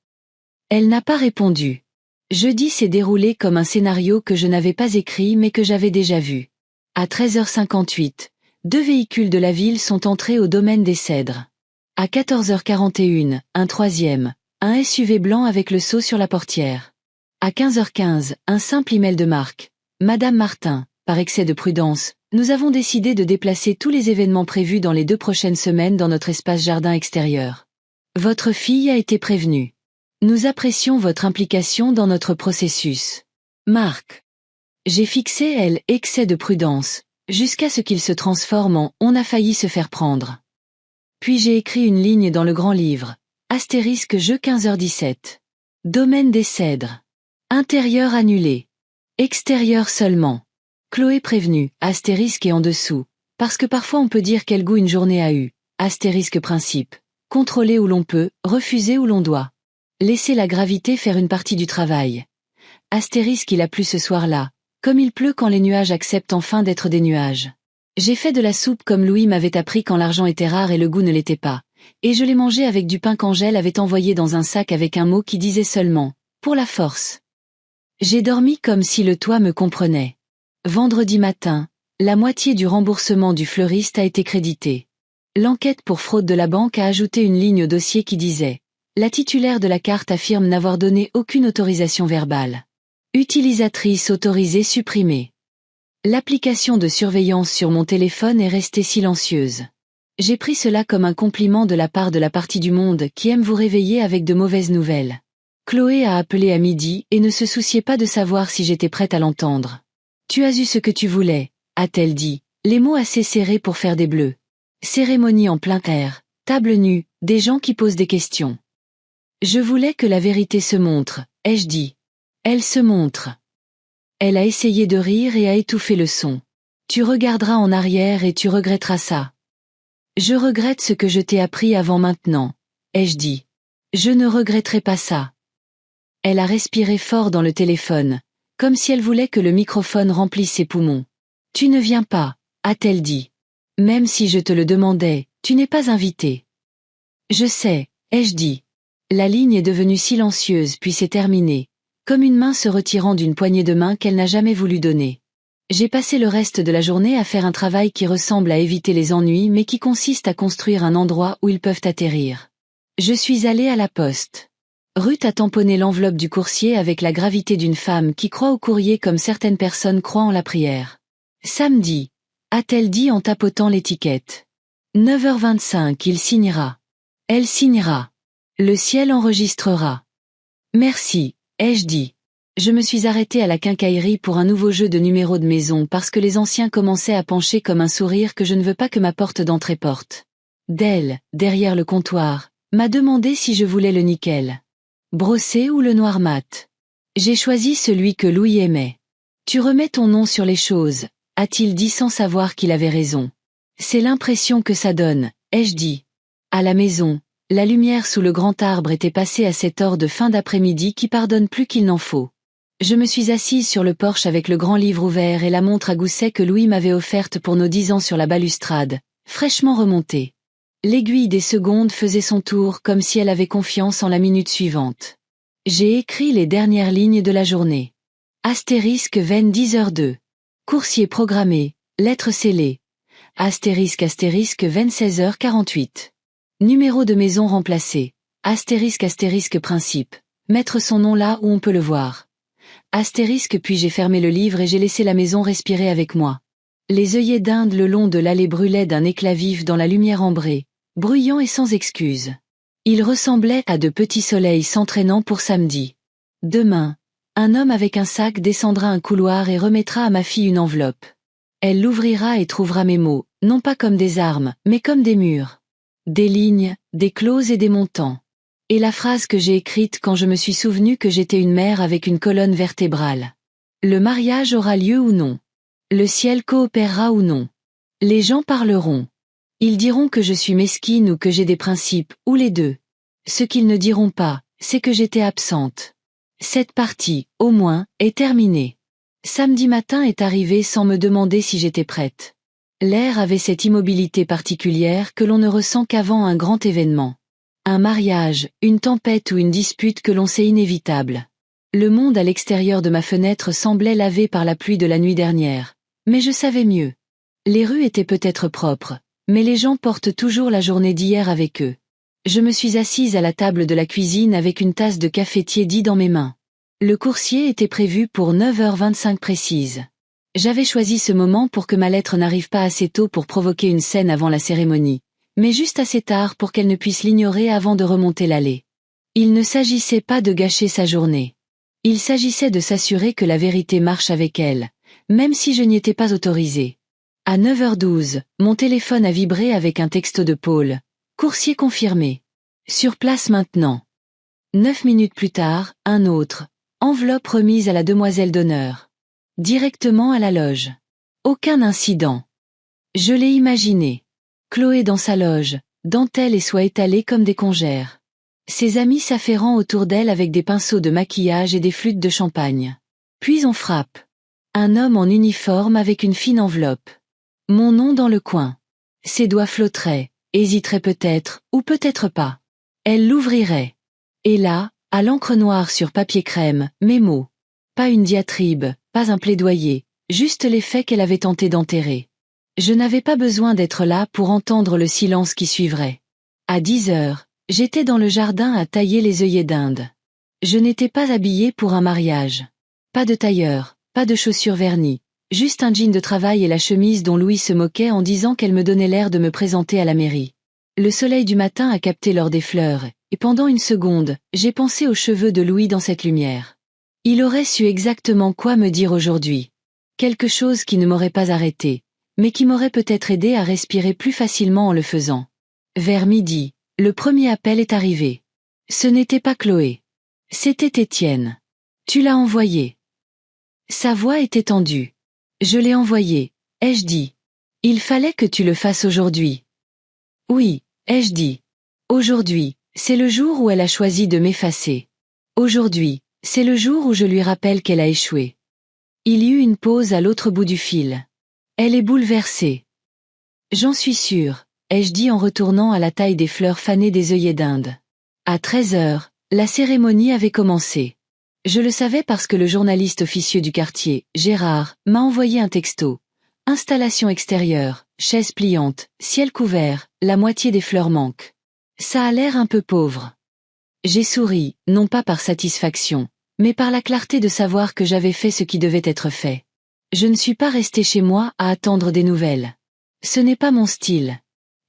Elle n'a pas répondu. Jeudi s'est déroulé comme un scénario que je n'avais pas écrit mais que j'avais déjà vu. À 13h58, 2 véhicules de la ville sont entrés au domaine des Cèdres. À 14h41, un 3e, un SUV blanc avec le sceau sur la portière. À 15h15, un simple email de Marc. Madame Martin, par excès de prudence, nous avons décidé de déplacer tous les événements prévus dans les 2 prochaines semaines dans notre espace jardin extérieur. Votre fille a été prévenue. Nous apprécions votre implication dans notre processus. Marc. J'ai fixé elle excès de prudence, jusqu'à ce qu'il se transforme en on a failli se faire prendre. Puis j'ai écrit une ligne dans le grand livre. Astérisque jeu 15h17. Domaine des Cèdres. Intérieur annulé. Extérieur seulement. Chloé prévenue, astérisque et en dessous. Parce que parfois on peut dire quel goût une journée a eu. Astérisque principe. Contrôler où l'on peut, refuser où l'on doit. Laisser la gravité faire une partie du travail. Astérisque il a plu ce soir-là. Comme il pleut quand les nuages acceptent enfin d'être des nuages. J'ai fait de la soupe comme Louis m'avait appris quand l'argent était rare et le goût ne l'était pas. Et je l'ai mangé avec du pain qu'Angèle avait envoyé dans un sac avec un mot qui disait seulement « pour la force ». J'ai dormi comme si le toit me comprenait. Vendredi matin, la moitié du remboursement du fleuriste a été créditée. L'enquête pour fraude de la banque a ajouté une ligne au dossier qui disait « La titulaire de la carte affirme n'avoir donné aucune autorisation verbale. Utilisatrice autorisée supprimée. » L'application de surveillance sur mon téléphone est restée silencieuse. J'ai pris cela comme un compliment de la part de la partie du monde qui aime vous réveiller avec de mauvaises nouvelles. Chloé a appelé à midi et ne se souciait pas de savoir si j'étais prête à l'entendre. « Tu as eu ce que tu voulais », a-t-elle dit, les mots assez serrés pour faire des bleus. Cérémonie en plein air, table nue, des gens qui posent des questions. Je voulais que la vérité se montre, ai-je dit. Elle se montre. Elle a essayé de rire et a étouffé le son. Tu regarderas en arrière et tu regretteras ça. Je regrette ce que je t'ai appris avant maintenant, ai-je dit. Je ne regretterai pas ça. Elle a respiré fort dans le téléphone, comme si elle voulait que le microphone remplisse ses poumons. Tu ne viens pas, a-t-elle dit. Même si je te le demandais, tu n'es pas invité. Je sais, ai-je dit. La ligne est devenue silencieuse puis s'est terminée, comme une main se retirant d'une poignée de main qu'elle n'a jamais voulu donner. J'ai passé le reste de la journée à faire un travail qui ressemble à éviter les ennuis mais qui consiste à construire un endroit où ils peuvent atterrir. Je suis allée à la poste. Ruth a tamponné l'enveloppe du coursier avec la gravité d'une femme qui croit au courrier comme certaines personnes croient en la prière. Samedi, a-t-elle dit en tapotant l'étiquette. 9h25, il signera. Elle signera. Le ciel enregistrera. Merci, ai-je dit. Je me suis arrêtée à la quincaillerie pour un nouveau jeu de numéros de maison parce que les anciens commençaient à pencher comme un sourire que je ne veux pas que ma porte d'entrée porte. Dell, derrière le comptoir, m'a demandé si je voulais le nickel. Brossé ou le noir mat. J'ai choisi celui que Louis aimait. Tu remets ton nom sur les choses, a-t-il dit sans savoir qu'il avait raison. C'est l'impression que ça donne, ai-je dit. À la maison, la lumière sous le grand arbre était passée à cette heure de fin d'après-midi qui pardonne plus qu'il n'en faut. Je me suis assise sur le porche avec le grand livre ouvert et la montre à gousset que Louis m'avait offerte pour nos 10 ans sur la balustrade, fraîchement remontée. L'aiguille des secondes faisait son tour comme si elle avait confiance en la minute suivante. J'ai écrit les dernières lignes de la journée. Astérisque 10h02. Coursier programmé, lettre scellée. Astérisque 26h48. Numéro de maison remplacé. Astérisque principe. Mettre son nom là où on peut le voir. Astérisque puis j'ai fermé le livre et j'ai laissé la maison respirer avec moi. Les œillets d'Inde le long de l'allée brûlaient d'un éclat vif dans la lumière ambrée, bruyant et sans excuse. Ils ressemblaient à de petits soleils s'entraînant pour samedi. Demain, un homme avec un sac descendra un couloir et remettra à ma fille une enveloppe. Elle l'ouvrira et trouvera mes mots, non pas comme des armes, mais comme des murs. Des lignes, des clauses et des montants. Et la phrase que j'ai écrite quand je me suis souvenu que j'étais une mère avec une colonne vertébrale. Le mariage aura lieu ou non. Le ciel coopérera ou non. Les gens parleront. Ils diront que je suis mesquine ou que j'ai des principes, ou les deux. Ce qu'ils ne diront pas, c'est que j'étais absente. Cette partie, au moins, est terminée. Samedi matin est arrivé sans me demander si j'étais prête. L'air avait cette immobilité particulière que l'on ne ressent qu'avant un grand événement. Un mariage, une tempête ou une dispute que l'on sait inévitable. Le monde à l'extérieur de ma fenêtre semblait lavé par la pluie de la nuit dernière. Mais je savais mieux. Les rues étaient peut-être propres, mais les gens portent toujours la journée d'hier avec eux. Je me suis assise à la table de la cuisine avec une tasse de café tiédi dans mes mains. Le coursier était prévu pour 9h25 précise. J'avais choisi ce moment pour que ma lettre n'arrive pas assez tôt pour provoquer une scène avant la cérémonie, mais juste assez tard pour qu'elle ne puisse l'ignorer avant de remonter l'allée. Il ne s'agissait pas de gâcher sa journée. Il s'agissait de s'assurer que la vérité marche avec elle, même si je n'y étais pas autorisée. À 9h12, mon téléphone a vibré avec un texto de Paul. Coursier confirmé. Sur place maintenant. 9 minutes plus tard, un autre. Enveloppe remise à la demoiselle d'honneur. Directement à la loge. Aucun incident. Je l'ai imaginé. Chloé dans sa loge, dentelle et soie étalées comme des congères. Ses amis s'affairant autour d'elle avec des pinceaux de maquillage et des flûtes de champagne. Puis on frappe. Un homme en uniforme avec une fine enveloppe. Mon nom dans le coin. Ses doigts flotteraient, hésiteraient peut-être, ou peut-être pas. Elle l'ouvrirait. Et là, à l'encre noire sur papier crème, mes mots. Pas une diatribe, pas un plaidoyer, juste les faits qu'elle avait tenté d'enterrer. Je n'avais pas besoin d'être là pour entendre le silence qui suivrait. À 10 heures, j'étais dans le jardin à tailler les œillets d'Inde. Je n'étais pas habillée pour un mariage. Pas de tailleur, pas de chaussures vernies, juste un jean de travail et la chemise dont Louis se moquait en disant qu'elle me donnait l'air de me présenter à la mairie. Le soleil du matin a capté l'or des fleurs, et pendant une seconde, j'ai pensé aux cheveux de Louis dans cette lumière. Il aurait su exactement quoi me dire aujourd'hui. Quelque chose qui ne m'aurait pas arrêté, mais qui m'aurait peut-être aidé à respirer plus facilement en le faisant. Vers midi, le premier appel est arrivé. Ce n'était pas Chloé. C'était Étienne. Tu l'as envoyé. Sa voix était tendue. Je l'ai envoyé, ai-je dit. Il fallait que tu le fasses aujourd'hui. Oui, ai-je dit. Aujourd'hui, c'est le jour où elle a choisi de m'effacer. Aujourd'hui, c'est le jour où je lui rappelle qu'elle a échoué. Il y eut une pause à l'autre bout du fil. Elle est bouleversée. J'en suis sûre, ai-je dit en retournant à la taille des fleurs fanées des œillets d'Inde. À 13 heures, la cérémonie avait commencé. Je le savais parce que le journaliste officieux du quartier, Gérard, m'a envoyé un texto. Installation extérieure, chaise pliante, ciel couvert, la moitié des fleurs manquent. Ça a l'air un peu pauvre. J'ai souri, non pas par satisfaction, mais par la clarté de savoir que j'avais fait ce qui devait être fait. Je ne suis pas restée chez moi à attendre des nouvelles. Ce n'est pas mon style.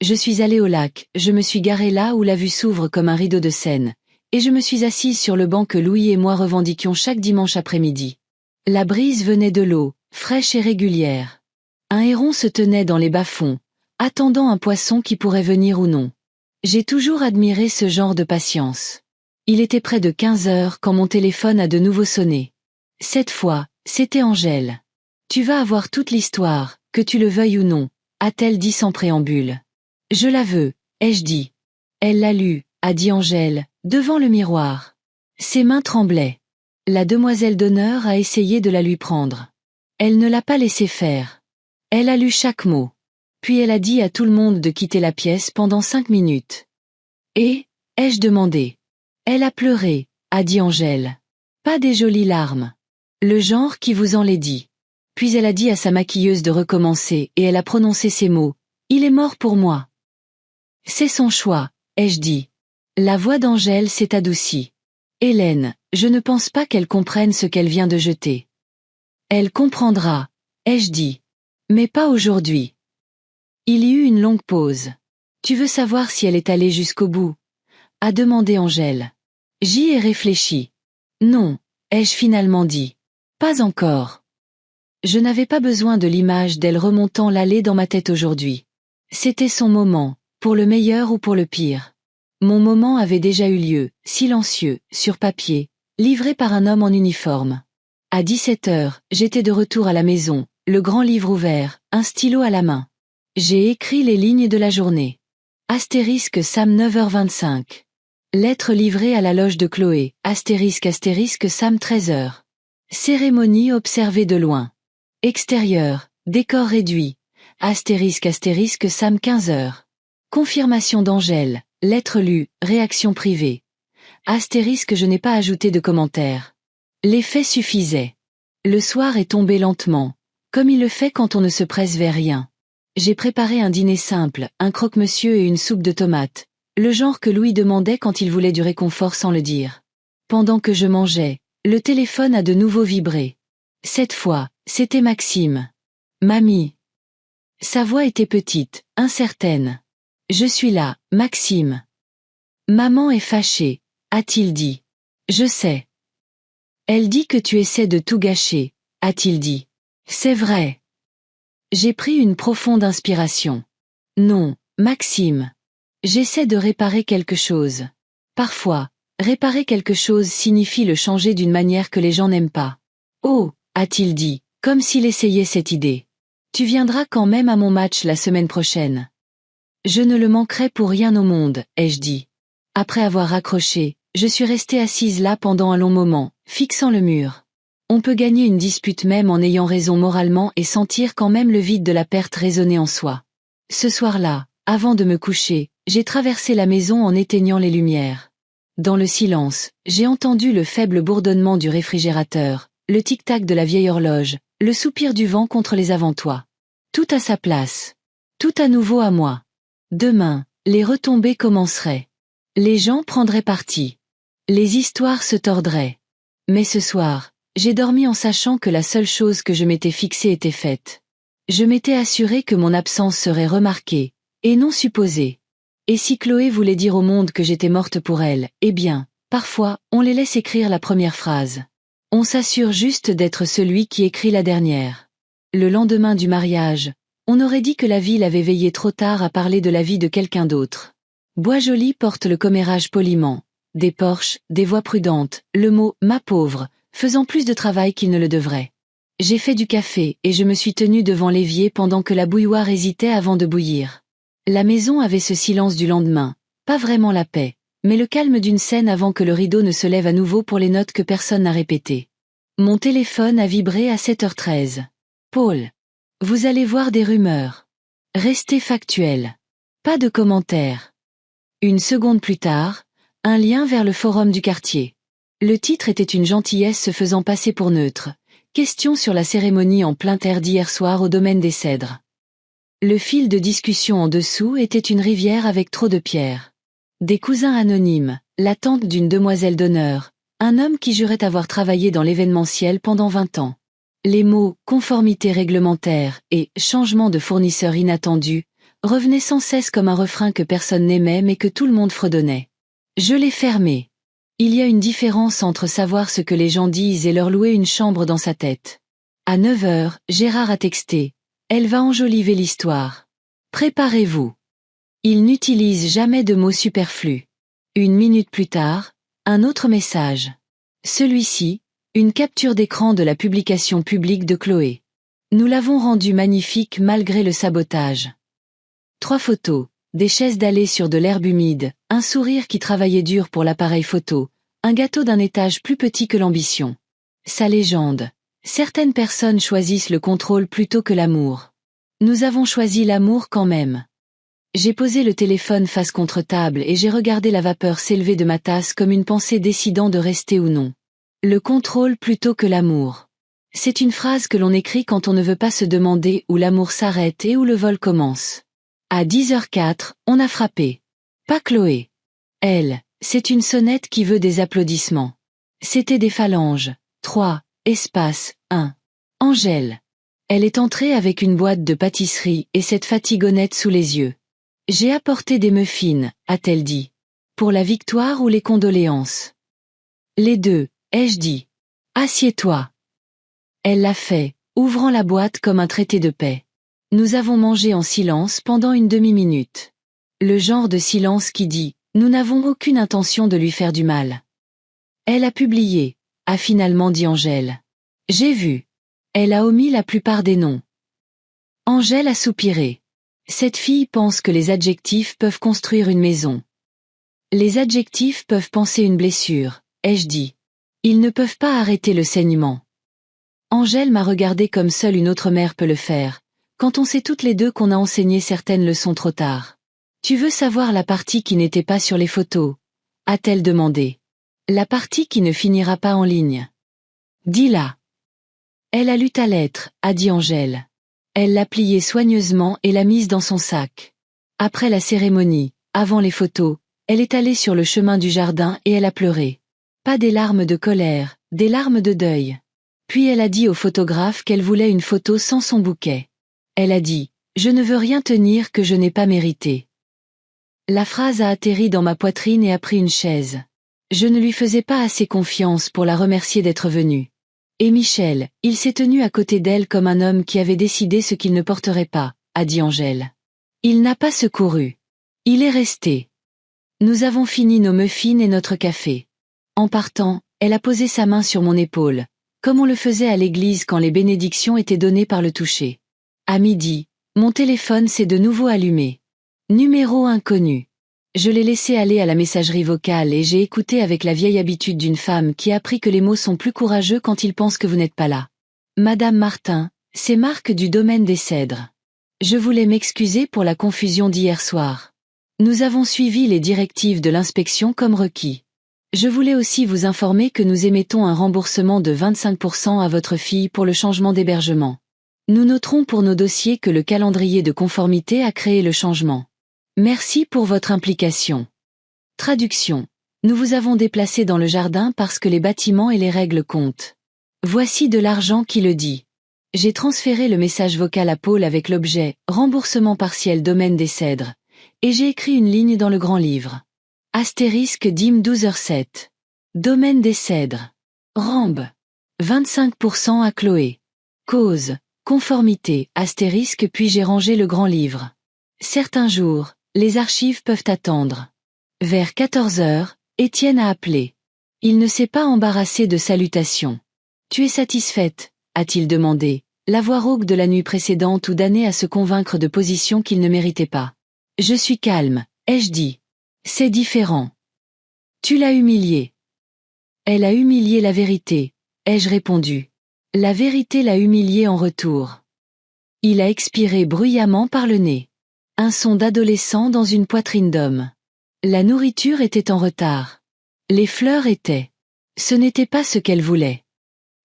Je suis allée au lac, je me suis garée là où la vue s'ouvre comme un rideau de Seine, et je me suis assise sur le banc que Louis et moi revendiquions chaque dimanche après-midi. La brise venait de l'eau, fraîche et régulière. Un héron se tenait dans les bas-fonds, attendant un poisson qui pourrait venir ou non. J'ai toujours admiré ce genre de patience. Il était près de 15 heures quand mon téléphone a de nouveau sonné. Cette fois, c'était Angèle. Tu vas avoir toute l'histoire, que tu le veuilles ou non, a-t-elle dit sans préambule. Je la veux, ai-je dit. Elle l'a lu, a dit Angèle, devant le miroir. Ses mains tremblaient. La demoiselle d'honneur a essayé de la lui prendre. Elle ne l'a pas laissé faire. Elle a lu chaque mot. Puis elle a dit à tout le monde de quitter la pièce pendant 5 minutes. Et, ai-je demandé. Elle a pleuré, a dit Angèle. Pas des jolies larmes. Le genre qui vous en l'est dit. Puis elle a dit à sa maquilleuse de recommencer et elle a prononcé ces mots. Il est mort pour moi. C'est son choix, ai-je dit. La voix d'Angèle s'est adoucie. Hélène, je ne pense pas qu'elle comprenne ce qu'elle vient de jeter. Elle comprendra, ai-je dit. Mais pas aujourd'hui. Il y eut une longue pause. Tu veux savoir si elle est allée jusqu'au bout? A demandé Angèle. J'y ai réfléchi. Non, ai-je finalement dit. Pas encore. Je n'avais pas besoin de l'image d'elle remontant l'allée dans ma tête aujourd'hui. C'était son moment, pour le meilleur ou pour le pire. Mon moment avait déjà eu lieu, silencieux, sur papier, livré par un homme en uniforme. À 17 heures, j'étais de retour à la maison, le grand livre ouvert, un stylo à la main. J'ai écrit les lignes de la journée. Astérisque Sam 9h25. Lettre livrée à la loge de Chloé, astérisque Sam 13h. Cérémonie observée de loin. Extérieur, décor réduit, astérisque Sam 15h. Confirmation d'Angèle, lettre lue, réaction privée. Astérisque je n'ai pas ajouté de commentaire. L'effet suffisait. Le soir est tombé lentement, comme il le fait quand on ne se presse vers rien. J'ai préparé un dîner simple, un croque-monsieur et une soupe de tomates, le genre que Louis demandait quand il voulait du réconfort sans le dire. Pendant que je mangeais, le téléphone a de nouveau vibré. Cette fois, c'était Maxime. Mamie. Sa voix était petite, incertaine. Je suis là, Maxime. Maman est fâchée, a-t-il dit. Je sais. Elle dit que tu essaies de tout gâcher, a-t-il dit. C'est vrai. J'ai pris une profonde inspiration. Non, Maxime. J'essaie de réparer quelque chose. Parfois, réparer quelque chose signifie le changer d'une manière que les gens n'aiment pas. Oh, a-t-il dit, comme s'il essayait cette idée. Tu viendras quand même à mon match la semaine prochaine. Je ne le manquerai pour rien au monde, ai-je dit. Après avoir raccroché, je suis restée assise là pendant un long moment, fixant le mur. On peut gagner une dispute même en ayant raison moralement et sentir quand même le vide de la perte résonner en soi. Ce soir-là, avant de me coucher, j'ai traversé la maison en éteignant les lumières. Dans le silence, j'ai entendu le faible bourdonnement du réfrigérateur, le tic-tac de la vieille horloge, le soupir du vent contre les avant-toits. Tout à sa place. Tout à nouveau à moi. Demain, les retombées commenceraient. Les gens prendraient parti. Les histoires se tordraient. Mais ce soir, j'ai dormi en sachant que la seule chose que je m'étais fixée était faite. Je m'étais assuré que mon absence serait remarquée, et non supposée. Et si Chloé voulait dire au monde que j'étais morte pour elle, eh bien, parfois, on les laisse écrire la première phrase. On s'assure juste d'être celui qui écrit la dernière. Le lendemain du mariage, on aurait dit que la ville avait veillé trop tard à parler de la vie de quelqu'un d'autre. Boisjoli porte le commérage poliment. Des Porsche, des voix prudentes, le mot « ma pauvre », faisant plus de travail qu'il ne le devrait. J'ai fait du café et je me suis tenue devant l'évier pendant que la bouilloire hésitait avant de bouillir. La maison avait ce silence du lendemain, pas vraiment la paix, mais le calme d'une scène avant que le rideau ne se lève à nouveau pour les notes que personne n'a répétées. Mon téléphone a vibré à 7h13. Paul. Vous allez voir des rumeurs. Restez factuel. Pas de commentaires. Une seconde plus tard, un lien vers le forum du quartier. Le titre était une gentillesse se faisant passer pour neutre. Question sur la cérémonie en plein air d'hier soir au domaine des Cèdres. Le fil de discussion en dessous était une rivière avec trop de pierres. Des cousins anonymes, la tante d'une demoiselle d'honneur, un homme qui jurait avoir travaillé dans l'événementiel pendant 20 ans. Les mots « conformité réglementaire » et « changement de fournisseur inattendu » revenaient sans cesse comme un refrain que personne n'aimait mais que tout le monde fredonnait. Je l'ai fermé. Il y a une différence entre savoir ce que les gens disent et leur louer une chambre dans sa tête. À 9h, Gérard a texté. Elle va enjoliver l'histoire. Préparez-vous. Il n'utilise jamais de mots superflus. 1 minute plus tard, un autre message. Celui-ci, une capture d'écran de la publication publique de Chloé. Nous l'avons rendue magnifique malgré le sabotage. 3 photos, des chaises dallées sur de l'herbe humide, un sourire qui travaillait dur pour l'appareil photo, un gâteau d'un étage plus petit que l'ambition. Sa légende. Certaines personnes choisissent le contrôle plutôt que l'amour. Nous avons choisi l'amour quand même. J'ai posé le téléphone face contre table et j'ai regardé la vapeur s'élever de ma tasse comme une pensée décidant de rester ou non. Le contrôle plutôt que l'amour. C'est une phrase que l'on écrit quand on ne veut pas se demander où l'amour s'arrête et où le vol commence. À 10h04, on a frappé. Pas Chloé. Elle, c'est une sonnette qui veut des applaudissements. C'était des phalanges. 3, espace, 1. Angèle. Elle est entrée avec une boîte de pâtisserie et cette fatigonnette sous les yeux. J'ai apporté des muffins, a-t-elle dit. Pour la victoire ou les condoléances? Les deux, ai-je dit. Assieds-toi. Elle l'a fait, ouvrant la boîte comme un traité de paix. Nous avons mangé en silence pendant une demi-minute. Le genre de silence qui dit « Nous n'avons aucune intention de lui faire du mal ». Elle a publié, a finalement dit Angèle. J'ai vu. Elle a omis la plupart des noms. Angèle a soupiré. Cette fille pense que les adjectifs peuvent construire une maison. Les adjectifs peuvent panser une blessure, ai-je dit. Ils ne peuvent pas arrêter le saignement. Angèle m'a regardé comme seule une autre mère peut le faire, quand on sait toutes les deux qu'on a enseigné certaines leçons trop tard. Tu veux savoir la partie qui n'était pas sur les photos? A-t-elle demandé. La partie qui ne finira pas en ligne. Dis-la. Elle a lu ta lettre, a dit Angèle. Elle l'a pliée soigneusement et l'a mise dans son sac. Après la cérémonie, avant les photos, elle est allée sur le chemin du jardin et elle a pleuré. Pas des larmes de colère, des larmes de deuil. Puis elle a dit au photographe qu'elle voulait une photo sans son bouquet. Elle a dit « Je ne veux rien tenir que je n'ai pas mérité ». La phrase a atterri dans ma poitrine et a pris une chaise. Je ne lui faisais pas assez confiance pour la remercier d'être venue. Et Michel, il s'est tenu à côté d'elle comme un homme qui avait décidé ce qu'il ne porterait pas, a dit Angèle. Il n'a pas secouru. Il est resté. Nous avons fini nos muffins et notre café. En partant, elle a posé sa main sur mon épaule, comme on le faisait à l'église quand les bénédictions étaient données par le toucher. À midi, mon téléphone s'est de nouveau allumé. Numéro inconnu. Je l'ai laissé aller à la messagerie vocale et j'ai écouté avec la vieille habitude d'une femme qui a appris que les mots sont plus courageux quand ils pensent que vous n'êtes pas là. Madame Martin, c'est Marc du domaine des Cèdres. Je voulais m'excuser pour la confusion d'hier soir. Nous avons suivi les directives de l'inspection comme requis. Je voulais aussi vous informer que nous émettons un remboursement de 25% à votre fille pour le changement d'hébergement. Nous noterons pour nos dossiers que le calendrier de conformité a créé le changement. Merci pour votre implication. Traduction. Nous vous avons déplacé dans le jardin parce que les bâtiments et les règles comptent. Voici de l'argent qui le dit. J'ai transféré le message vocal à Paul avec l'objet « Remboursement partiel domaine des Cèdres » et j'ai écrit une ligne dans le grand livre. Astérisque DIM 12h07. Domaine des Cèdres. Rambe. 25% à Chloé. Cause. Conformité. Astérisque puis j'ai rangé le grand livre. Certains jours, les archives peuvent attendre. Vers 14h, Étienne a appelé. Il ne s'est pas embarrassé de salutations. « Tu es satisfaite ?» a-t-il demandé, la voix rauque de la nuit précédente ou damné à se convaincre de positions qu'il ne méritait pas. « Je suis calme, ai-je dit. C'est différent. »« Tu l'as humiliée. »« Elle a humilié la vérité, ai-je répondu. La vérité l'a humilié en retour. » Il a expiré bruyamment par le nez. Un son d'adolescent dans une poitrine d'homme. La nourriture était en retard. Les fleurs étaient. Ce n'était pas ce qu'elle voulait.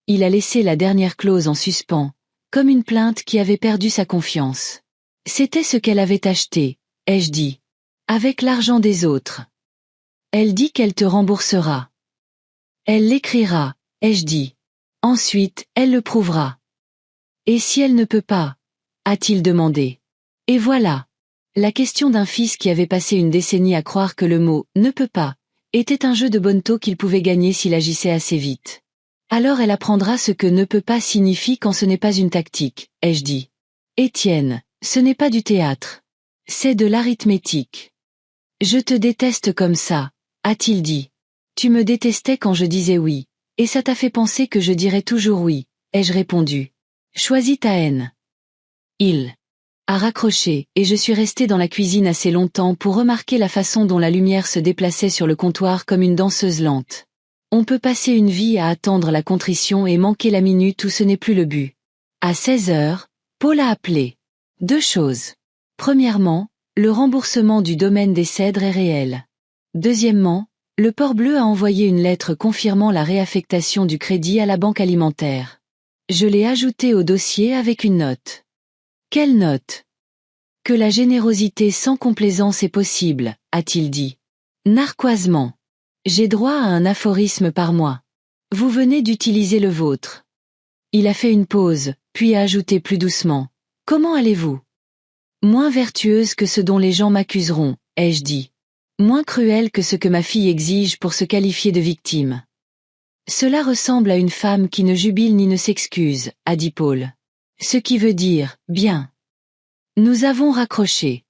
Il a laissé la dernière clause en suspens, comme une plainte qui avait perdu sa confiance. C'était ce qu'elle avait acheté, ai-je dit. Avec l'argent des autres. Elle dit qu'elle te remboursera. Elle l'écrira, ai-je dit. Ensuite, elle le prouvera. Et si elle ne peut pas? A-t-il demandé. Et voilà. La question d'un fils qui avait passé une décennie à croire que le mot « ne peut pas » était un jeu de bonneteau qu'il pouvait gagner s'il agissait assez vite. Alors elle apprendra ce que ne peut pas signifie quand ce n'est pas une tactique, ai-je dit. Étienne, ce n'est pas du théâtre. C'est de l'arithmétique. Je te déteste comme ça, a-t-il dit. Tu me détestais quand je disais oui, et ça t'a fait penser que je dirais toujours oui, ai-je répondu. Choisis ta haine. Il a raccroché, et je suis resté dans la cuisine assez longtemps pour remarquer la façon dont la lumière se déplaçait sur le comptoir comme une danseuse lente. On peut passer une vie à attendre la contrition et manquer la minute où ce n'est plus le but. À 16h, Paul a appelé. 2 choses. Premièrement, le remboursement du domaine des Cèdres est réel. Deuxièmement, le Port Bleu a envoyé une lettre confirmant la réaffectation du crédit à la banque alimentaire. Je l'ai ajouté au dossier avec une note. Quelle note? Que la générosité sans complaisance est possible, a-t-il dit. Narquoisement. J'ai droit à un aphorisme par mois. Vous venez d'utiliser le vôtre. Il a fait une pause, puis a ajouté plus doucement. Comment allez-vous? Moins vertueuse que ce dont les gens m'accuseront, ai-je dit. Moins cruelle que ce que ma fille exige pour se qualifier de victime. Cela ressemble à une femme qui ne jubile ni ne s'excuse, a dit Paul. Ce qui veut dire, bien. Nous avons raccroché.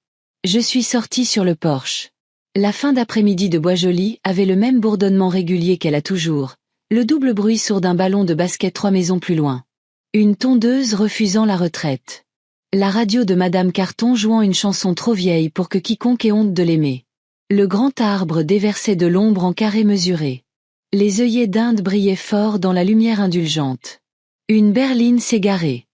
Je suis sorti sur le porche. La fin d'après-midi de Boisjoli avait le même bourdonnement régulier qu'elle a toujours, le double bruit sourd d'un ballon de basket 3 maisons plus loin. Une tondeuse refusant la retraite. La radio de Madame Carton jouant une chanson trop vieille pour que quiconque ait honte de l'aimer. Le grand arbre déversait de l'ombre en carrés mesurés. Les œillets d'Inde brillaient fort dans la lumière indulgente. Une berline s'égarait.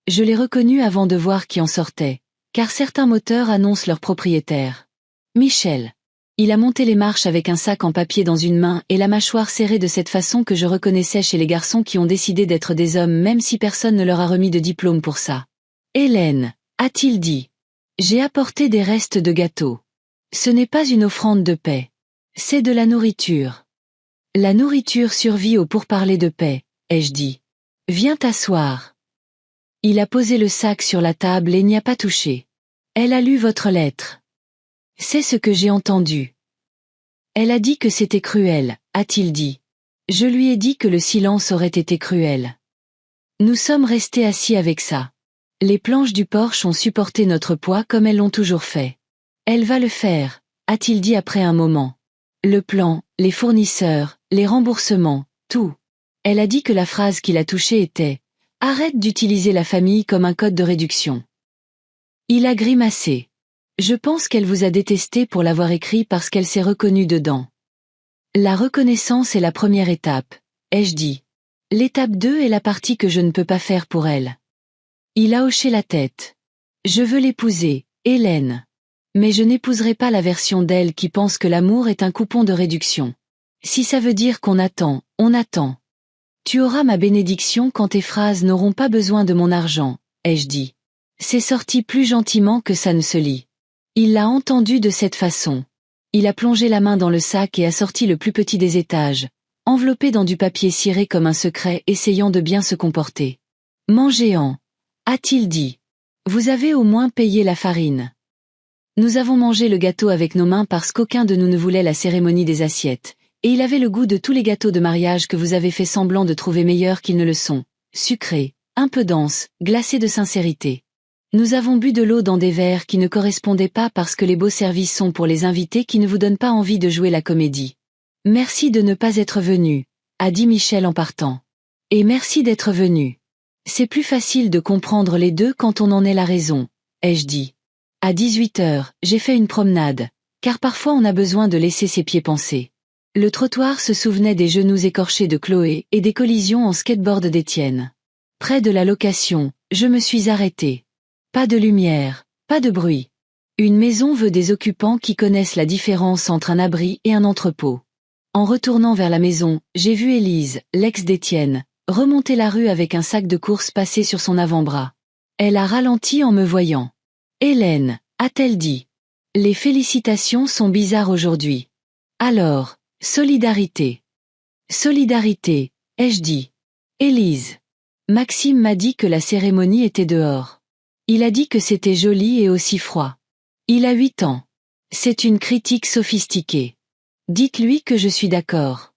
Je l'ai reconnue avant de voir qui en sortait, car certains moteurs annoncent leur propriétaire. Michel. Il a monté les marches avec un sac en papier dans une main et la mâchoire serrée de cette façon que je reconnaissais chez les garçons qui ont décidé d'être des hommes même si personne ne leur a remis de diplôme pour ça. Hélène, a-t-il dit. J'ai apporté des restes de gâteau. Ce n'est pas une offrande de paix. C'est de la nourriture. La nourriture survit au pourparlers de paix, ai-je dit. Viens t'asseoir. Il a posé le sac sur la table et n'y a pas touché. Elle a lu votre lettre. C'est ce que j'ai entendu. Elle a dit que c'était cruel, a-t-il dit. Je lui ai dit que le silence aurait été cruel. Nous sommes restés assis avec ça. Les planches du porche ont supporté notre poids comme elles l'ont toujours fait. Elle va le faire, a-t-il dit après un moment. Le plan, les fournisseurs, les remboursements, tout. Elle a dit que la phrase qui l'a touchée était « Arrête d'utiliser la famille comme un code de réduction ». Il a grimacé. Je pense qu'elle vous a détesté pour l'avoir écrit parce qu'elle s'est reconnue dedans. La reconnaissance est la première étape, ai-je dit. L'étape 2 est la partie que je ne peux pas faire pour elle. Il a hoché la tête. Je veux l'épouser, Hélène. Mais je n'épouserai pas la version d'elle qui pense que l'amour est un coupon de réduction. Si ça veut dire qu'on attend, on attend. Tu auras ma bénédiction quand tes phrases n'auront pas besoin de mon argent, ai-je dit. C'est sorti plus gentiment que ça ne se lit. Il l'a entendu de cette façon. Il a plongé la main dans le sac et a sorti le plus petit des étages, enveloppé dans du papier ciré comme un secret, essayant de bien se comporter. Mon géant, a-t-il dit. Vous avez au moins payé la farine. Nous avons mangé le gâteau avec nos mains parce qu'aucun de nous ne voulait la cérémonie des assiettes, et il avait le goût de tous les gâteaux de mariage que vous avez fait semblant de trouver meilleurs qu'ils ne le sont, sucrés, un peu denses, glacés de sincérité. Nous avons bu de l'eau dans des verres qui ne correspondaient pas parce que les beaux services sont pour les invités qui ne vous donnent pas envie de jouer la comédie. Merci de ne pas être venu, a dit Michel en partant. Et merci d'être venu. C'est plus facile de comprendre les deux quand on en est la raison, ai-je dit. À 18h, j'ai fait une promenade, car parfois on a besoin de laisser ses pieds penser. Le trottoir se souvenait des genoux écorchés de Chloé et des collisions en skateboard d'Étienne. Près de la location, je me suis arrêtée. Pas de lumière, pas de bruit. Une maison veut des occupants qui connaissent la différence entre un abri et un entrepôt. En retournant vers la maison, j'ai vu Élise, l'ex d'Étienne, remonter la rue avec un sac de course passé sur son avant-bras. Elle a ralenti en me voyant. Hélène, a-t-elle dit. Les félicitations sont bizarres aujourd'hui. Alors, solidarité. Solidarité, ai-je dit. Élise. Maxime m'a dit que la cérémonie était dehors. Il a dit que c'était joli et aussi froid. Il a 8 ans. C'est une critique sophistiquée. Dites-lui que je suis d'accord.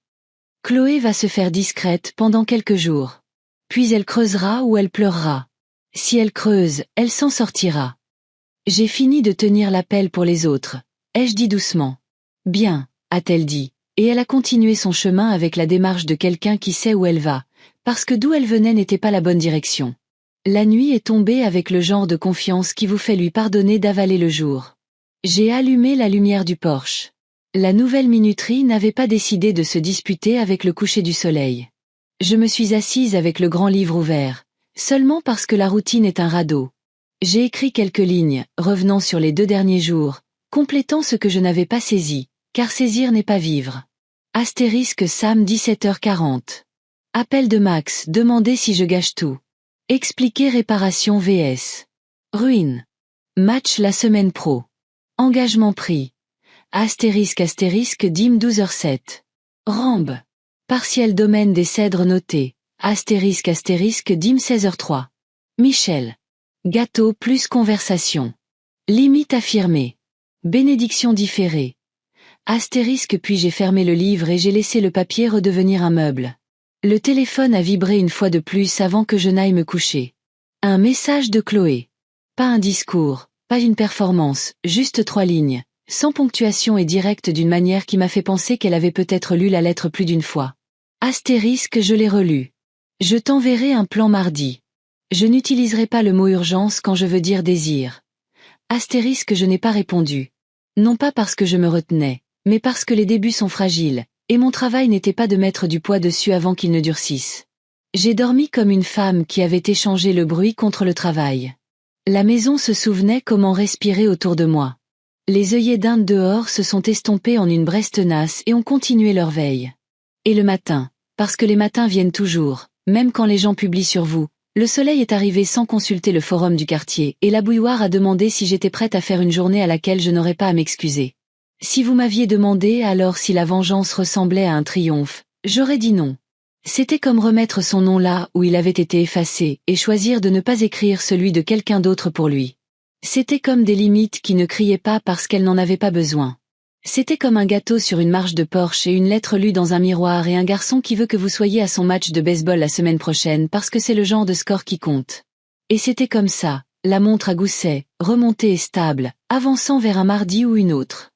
Chloé va se faire discrète pendant quelques jours. Puis elle creusera ou elle pleurera. Si elle creuse, elle s'en sortira. J'ai fini de tenir l'appel pour les autres, ai-je dit doucement. Bien, a-t-elle dit, et elle a continué son chemin avec la démarche de quelqu'un qui sait où elle va, parce que d'où elle venait n'était pas la bonne direction. La nuit est tombée avec le genre de confiance qui vous fait lui pardonner d'avaler le jour. J'ai allumé la lumière du porche. La nouvelle minuterie n'avait pas décidé de se disputer avec le coucher du soleil. Je me suis assise avec le grand livre ouvert, seulement parce que la routine est un radeau. J'ai écrit quelques lignes, revenant sur les 2 derniers jours, complétant ce que je n'avais pas saisi, car saisir n'est pas vivre. Astérisque Sam 17h40. Appel de Max, demander si je gâche tout. Expliquer réparation vs. Ruine. Match la semaine pro. Engagement pris. Astérisque dim 12h07. Rambe. Partiel domaine des cèdres noté. Astérisque dim 16h03. Michel. Gâteau plus conversation. Limite affirmée. Bénédiction différée. Astérisque puis j'ai fermé le livre et j'ai laissé le papier redevenir un meuble. Le téléphone a vibré une fois de plus avant que je n'aille me coucher. Un message de Chloé. Pas un discours, pas une performance, juste 3 lignes, sans ponctuation et direct d'une manière qui m'a fait penser qu'elle avait peut-être lu la lettre plus d'une fois. Astérisque je l'ai relu. Je t'enverrai un plan mardi. Je n'utiliserai pas le mot urgence quand je veux dire désir. Astérisque je n'ai pas répondu. Non pas parce que je me retenais, mais parce que les débuts sont fragiles, et mon travail n'était pas de mettre du poids dessus avant qu'il ne durcisse. J'ai dormi comme une femme qui avait échangé le bruit contre le travail. La maison se souvenait comment respirer autour de moi. Les œillets d'Inde dehors se sont estompés en une braise tenace et ont continué leur veille. Et le matin, parce que les matins viennent toujours, même quand les gens publient sur vous, le soleil est arrivé sans consulter le forum du quartier, et la bouilloire a demandé si j'étais prête à faire une journée à laquelle je n'aurais pas à m'excuser. Si vous m'aviez demandé alors si la vengeance ressemblait à un triomphe, j'aurais dit non. C'était comme remettre son nom là où il avait été effacé et choisir de ne pas écrire celui de quelqu'un d'autre pour lui. C'était comme des limites qui ne criaient pas parce qu'elles n'en avaient pas besoin. C'était comme un gâteau sur une marche de Porsche et une lettre lue dans un miroir et un garçon qui veut que vous soyez à son match de baseball la semaine prochaine parce que c'est le genre de score qui compte. Et c'était comme ça, la montre à gousset, remontée et stable, avançant vers un mardi ou une autre.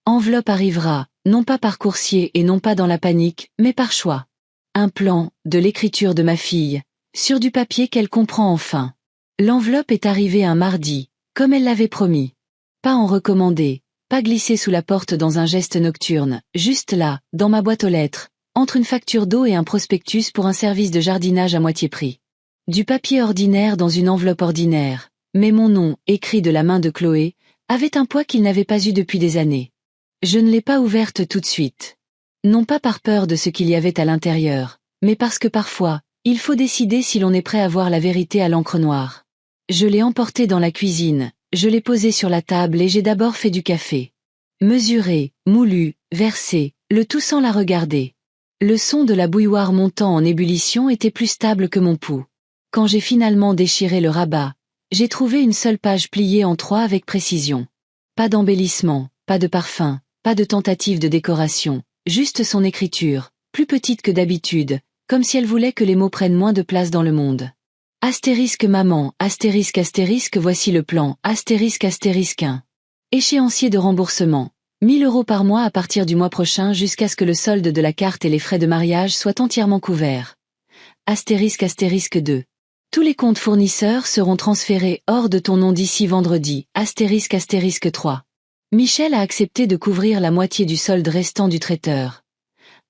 Enveloppe arrivera, non pas par coursier et non pas dans la panique, mais par choix. Un plan, de l'écriture de ma fille, sur du papier qu'elle comprend enfin. L'enveloppe est arrivée un mardi, comme elle l'avait promis. Pas en recommandé, pas glissé sous la porte dans un geste nocturne, juste là, dans ma boîte aux lettres, entre une facture d'eau et un prospectus pour un service de jardinage à moitié prix. Du papier ordinaire dans une enveloppe ordinaire, mais mon nom, écrit de la main de Chloé, avait un poids qu'il n'avait pas eu depuis des années. Je ne l'ai pas ouverte tout de suite. Non pas par peur de ce qu'il y avait à l'intérieur, mais parce que parfois, il faut décider si l'on est prêt à voir la vérité à l'encre noire. Je l'ai emporté dans la cuisine, je l'ai posé sur la table et j'ai d'abord fait du café. Mesuré, moulu, versé, le tout sans la regarder. Le son de la bouilloire montant en ébullition était plus stable que mon pouls. Quand j'ai finalement déchiré le rabat, j'ai trouvé une seule page pliée en 3 avec précision. Pas d'embellissement, pas de parfum, pas de tentative de décoration, juste son écriture, plus petite que d'habitude, comme si elle voulait que les mots prennent moins de place dans le monde. Astérisque maman, astérisque astérisque voici le plan, astérisque astérisque 1. Échéancier de remboursement. 1000 € par mois à partir du mois prochain jusqu'à ce que le solde de la carte et les frais de mariage soient entièrement couverts. Astérisque astérisque 2. Tous les comptes fournisseurs seront transférés hors de ton nom d'ici vendredi. Astérisque astérisque 3. Michel a accepté de couvrir la moitié du solde restant du traiteur.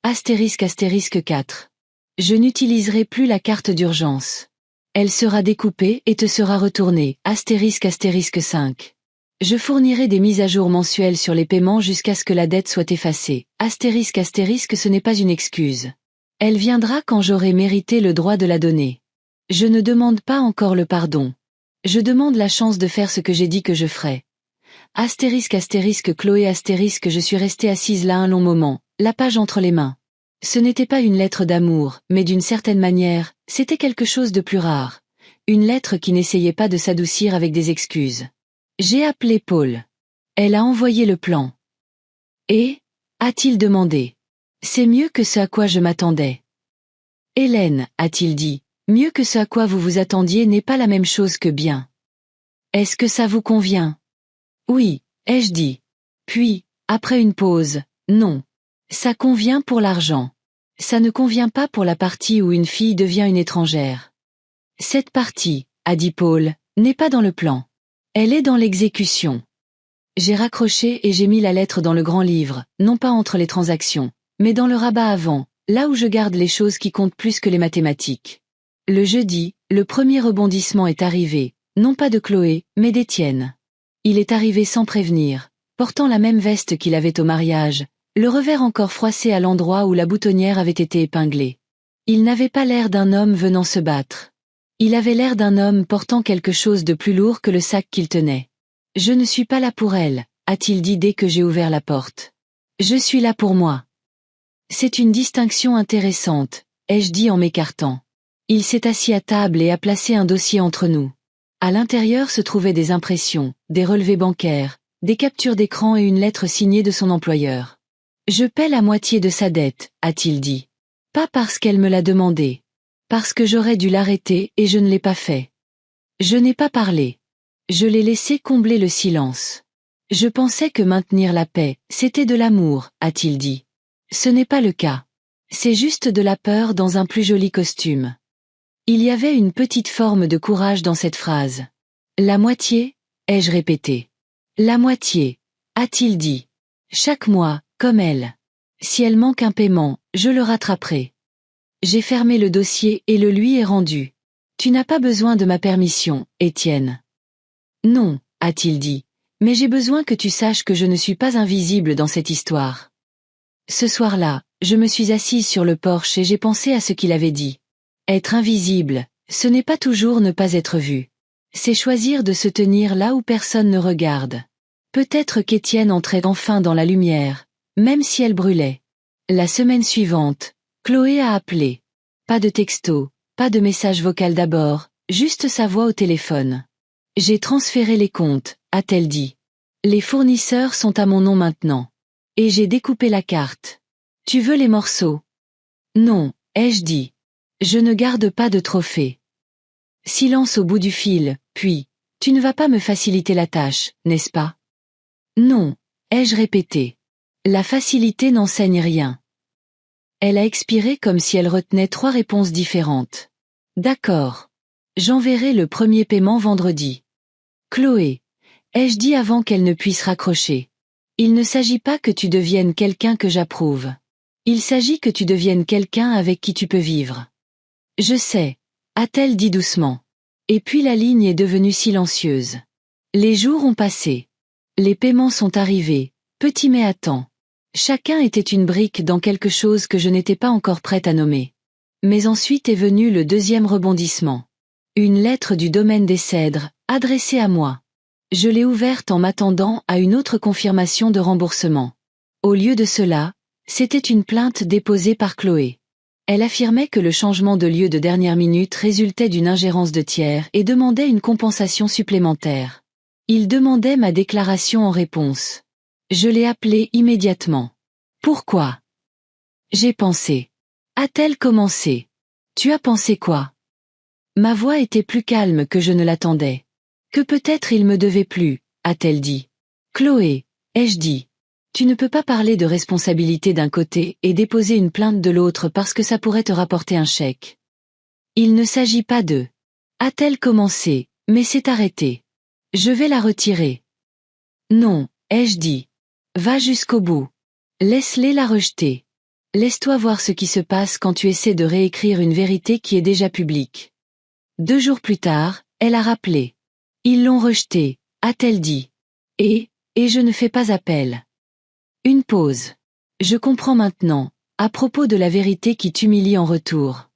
Astérisque astérisque 4. Je n'utiliserai plus la carte d'urgence. Elle sera découpée et te sera retournée. Astérisque astérisque 5. Je fournirai des mises à jour mensuelles sur les paiements jusqu'à ce que la dette soit effacée. Astérisque astérisque ce n'est pas une excuse. Elle viendra quand j'aurai mérité le droit de la donner. Je ne demande pas encore le pardon. Je demande la chance de faire ce que j'ai dit que je ferais. Astérisque astérisque Chloé astérisque je suis restée assise là un long moment, la page entre les mains. Ce n'était pas une lettre d'amour, mais d'une certaine manière, c'était quelque chose de plus rare. Une lettre qui n'essayait pas de s'adoucir avec des excuses. J'ai appelé Paul. Elle a envoyé le plan. Et, a-t-il demandé. C'est mieux que ce à quoi je m'attendais. Hélène, a-t-il dit, mieux que ce à quoi vous vous attendiez n'est pas la même chose que bien. Est-ce que ça vous convient? Oui, ai-je dit. Puis, après une pause, non. Ça convient pour l'argent. Ça ne convient pas pour la partie où une fille devient une étrangère. Cette partie, a dit Paul, n'est pas dans le plan. Elle est dans l'exécution. J'ai raccroché et j'ai mis la lettre dans le grand livre, non pas entre les transactions, mais dans le rabat avant, là où je garde les choses qui comptent plus que les mathématiques. Le jeudi, le premier rebondissement est arrivé, non pas de Chloé, mais d'Étienne. Il est arrivé sans prévenir, portant la même veste qu'il avait au mariage, le revers encore froissé à l'endroit où la boutonnière avait été épinglée. Il n'avait pas l'air d'un homme venant se battre. Il avait l'air d'un homme portant quelque chose de plus lourd que le sac qu'il tenait. « Je ne suis pas là pour elle », a-t-il dit dès que j'ai ouvert la porte. « Je suis là pour moi. » C'est une distinction intéressante, ai-je dit en m'écartant. Il s'est assis à table et a placé un dossier entre nous. À l'intérieur se trouvaient des impressions, des relevés bancaires, des captures d'écran et une lettre signée de son employeur. « Je paie la moitié de sa dette », a-t-il dit. Pas parce qu'elle me l'a demandé. Parce que j'aurais dû l'arrêter et je ne l'ai pas fait. Je n'ai pas parlé. Je l'ai laissé combler le silence. Je pensais que maintenir la paix, c'était de l'amour, a-t-il dit. Ce n'est pas le cas. C'est juste de la peur dans un plus joli costume. Il y avait une petite forme de courage dans cette phrase. La moitié, ai-je répété. La moitié, a-t-il dit. Chaque mois, comme elle. Si elle manque un paiement, je le rattraperai. J'ai fermé le dossier et le lui ai rendu. Tu n'as pas besoin de ma permission, Étienne. Non, a-t-il dit, mais j'ai besoin que tu saches que je ne suis pas invisible dans cette histoire. Ce soir-là, je me suis assise sur le porche et j'ai pensé à ce qu'il avait dit. Être invisible, ce n'est pas toujours ne pas être vu. C'est choisir de se tenir là où personne ne regarde. Peut-être qu'Étienne entrait enfin dans la lumière, même si elle brûlait. La semaine suivante, Chloé a appelé. Pas de texto, pas de message vocal d'abord, juste sa voix au téléphone. J'ai transféré les comptes, a-t-elle dit. Les fournisseurs sont à mon nom maintenant. Et j'ai découpé la carte. Tu veux les morceaux? Non, ai-je dit. Je ne garde pas de trophée. Silence au bout du fil, puis, tu ne vas pas me faciliter la tâche, n'est-ce pas? Non, ai-je répété. La facilité n'enseigne rien. Elle a expiré comme si elle retenait 3 réponses différentes. D'accord. J'enverrai le premier paiement vendredi. Chloé. ai-je dit avant qu'elle ne puisse raccrocher. Il ne s'agit pas que tu deviennes quelqu'un que j'approuve. Il s'agit que tu deviennes quelqu'un avec qui tu peux vivre. Je sais, a-t-elle dit doucement. Et puis la ligne est devenue silencieuse. Les jours ont passé. Les paiements sont arrivés, petit mais à temps. Chacun était une brique dans quelque chose que je n'étais pas encore prête à nommer. Mais ensuite est venu le deuxième rebondissement. Une lettre du domaine des Cèdres, adressée à moi. Je l'ai ouverte en m'attendant à une autre confirmation de remboursement. Au lieu de cela, c'était une plainte déposée par Chloé. Elle affirmait que le changement de lieu de dernière minute résultait d'une ingérence de tiers et demandait une compensation supplémentaire. Il demandait ma déclaration en réponse. Je l'ai appelé immédiatement. Pourquoi? J'ai pensé. A-t-elle commencé? Tu as pensé quoi? Ma voix était plus calme que je ne l'attendais. Que peut-être il me devait plus, a-t-elle dit. Chloé, ai-je dit. Tu ne peux pas parler de responsabilité d'un côté et déposer une plainte de l'autre parce que ça pourrait te rapporter un chèque. Il ne s'agit pas de. A-t-elle commencé, mais c'est arrêté. Je vais la retirer. Non, ai-je dit. Va jusqu'au bout. Laisse-les la rejeter. Laisse-toi voir ce qui se passe quand tu essaies de réécrire une vérité qui est déjà publique. 2 jours plus tard, elle a rappelé. Ils l'ont rejeté, a-t-elle dit. Et je ne fais pas appel. Une pause. Je comprends maintenant, à propos de la vérité qui t'humilie en retour.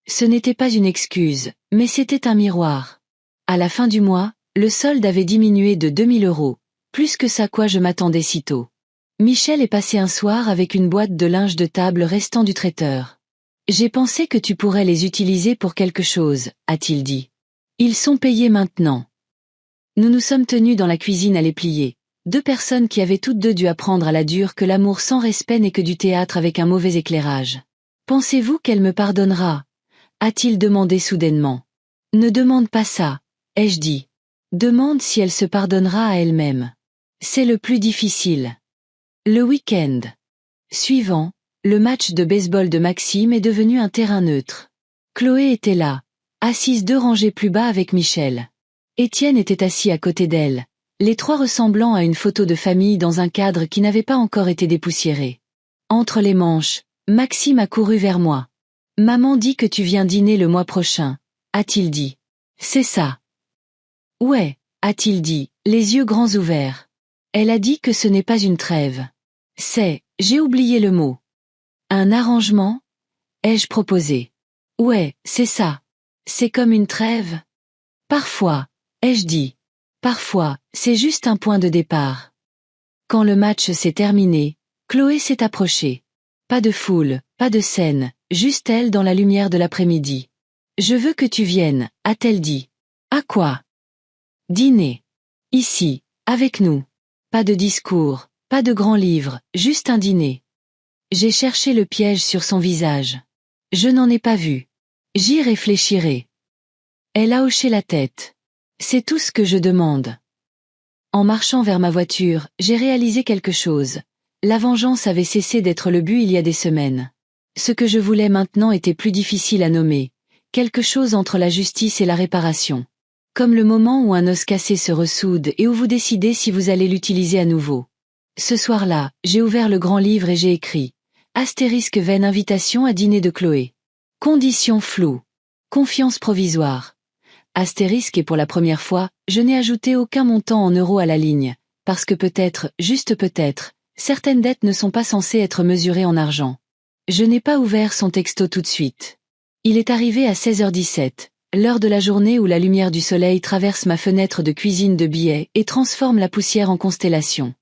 Ce n'était pas une excuse, mais c'était un miroir. À la fin du mois, le solde avait diminué de 2000 €, plus que ça quoi je m'attendais si tôt. Michel est passé un soir avec une boîte de linge de table restant du traiteur. J'ai pensé que tu pourrais les utiliser pour quelque chose, a-t-il dit. Ils sont payés maintenant. Nous nous sommes tenus dans la cuisine à les plier. 2 personnes qui avaient toutes deux dû apprendre à la dure que l'amour sans respect n'est que du théâtre avec un mauvais éclairage. Pensez-vous qu'elle me pardonnera? A-t-il demandé soudainement. Ne demande pas ça, ai-je dit. Demande si elle se pardonnera à elle-même. C'est le plus difficile. Le week-end suivant, le match de baseball de Maxime est devenu un terrain neutre. Chloé était là, assise 2 rangées plus bas avec Michel. Étienne était assis à côté d'elle, les 3 ressemblant à une photo de famille dans un cadre qui n'avait pas encore été dépoussiéré. Entre les manches, Maxime a couru vers moi. Maman dit que tu viens dîner le mois prochain, a-t-il dit. C'est ça. Ouais, a-t-il dit, les yeux grands ouverts. Elle a dit que ce n'est pas une trêve. J'ai oublié le mot. Un arrangement? Ai-je proposé. Ouais, c'est ça. C'est comme une trêve? Parfois, ai-je dit. Parfois, c'est juste un point de départ. Quand le match s'est terminé, Chloé s'est approchée. Pas de foule, pas de scène, juste elle dans la lumière de l'après-midi. Je veux que tu viennes, a-t-elle dit. À quoi? Dîner. Ici, avec nous. Pas de discours, pas de grand livre, juste un dîner. J'ai cherché le piège sur son visage. Je n'en ai pas vu. J'y réfléchirai. Elle a hoché la tête. C'est tout ce que je demande. En marchant vers ma voiture, j'ai réalisé quelque chose. La vengeance avait cessé d'être le but il y a des semaines. Ce que je voulais maintenant était plus difficile à nommer. Quelque chose entre la justice et la réparation. Comme le moment où un os cassé se ressoude et où vous décidez si vous allez l'utiliser à nouveau. Ce soir-là, j'ai ouvert le grand livre et j'ai écrit. Astérisque vaine invitation à dîner de Chloé. Conditions floues. Confiance provisoire. Astérisque et pour la première fois, je n'ai ajouté aucun montant en euros à la ligne, parce que peut-être, juste peut-être, certaines dettes ne sont pas censées être mesurées en argent. Je n'ai pas ouvert son texto tout de suite. Il est arrivé à 16h17, l'heure de la journée où la lumière du soleil traverse ma fenêtre de cuisine de billets et transforme la poussière en constellation.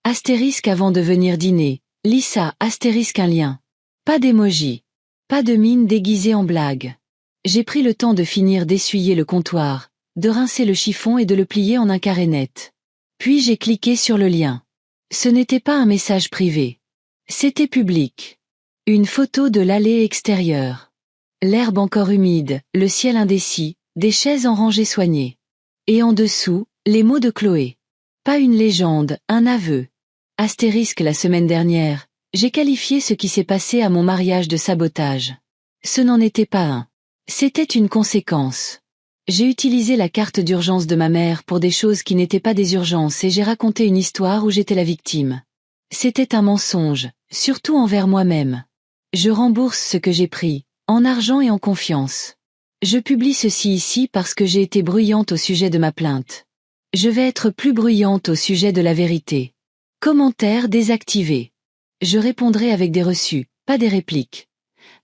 Astérisque avant de venir dîner. Lisa, astérisque un lien. Pas d'émoji. Pas de mine déguisée en blague. J'ai pris le temps de finir d'essuyer le comptoir, de rincer le chiffon et de le plier en un carré net. Puis j'ai cliqué sur le lien. Ce n'était pas un message privé. C'était public. Une photo de l'allée extérieure. L'herbe encore humide, le ciel indécis, des chaises en rangée soignée. Et en dessous, les mots de Chloé. Pas une légende, un aveu. Astérisque la semaine dernière, j'ai qualifié ce qui s'est passé à mon mariage de sabotage. Ce n'en était pas un. C'était une conséquence. J'ai utilisé la carte d'urgence de ma mère pour des choses qui n'étaient pas des urgences et j'ai raconté une histoire où j'étais la victime. C'était un mensonge, surtout envers moi-même. Je rembourse ce que j'ai pris, en argent et en confiance. Je publie ceci ici parce que j'ai été bruyante au sujet de ma plainte. Je vais être plus bruyante au sujet de la vérité. Commentaires désactivés. Je répondrai avec des reçus, pas des répliques.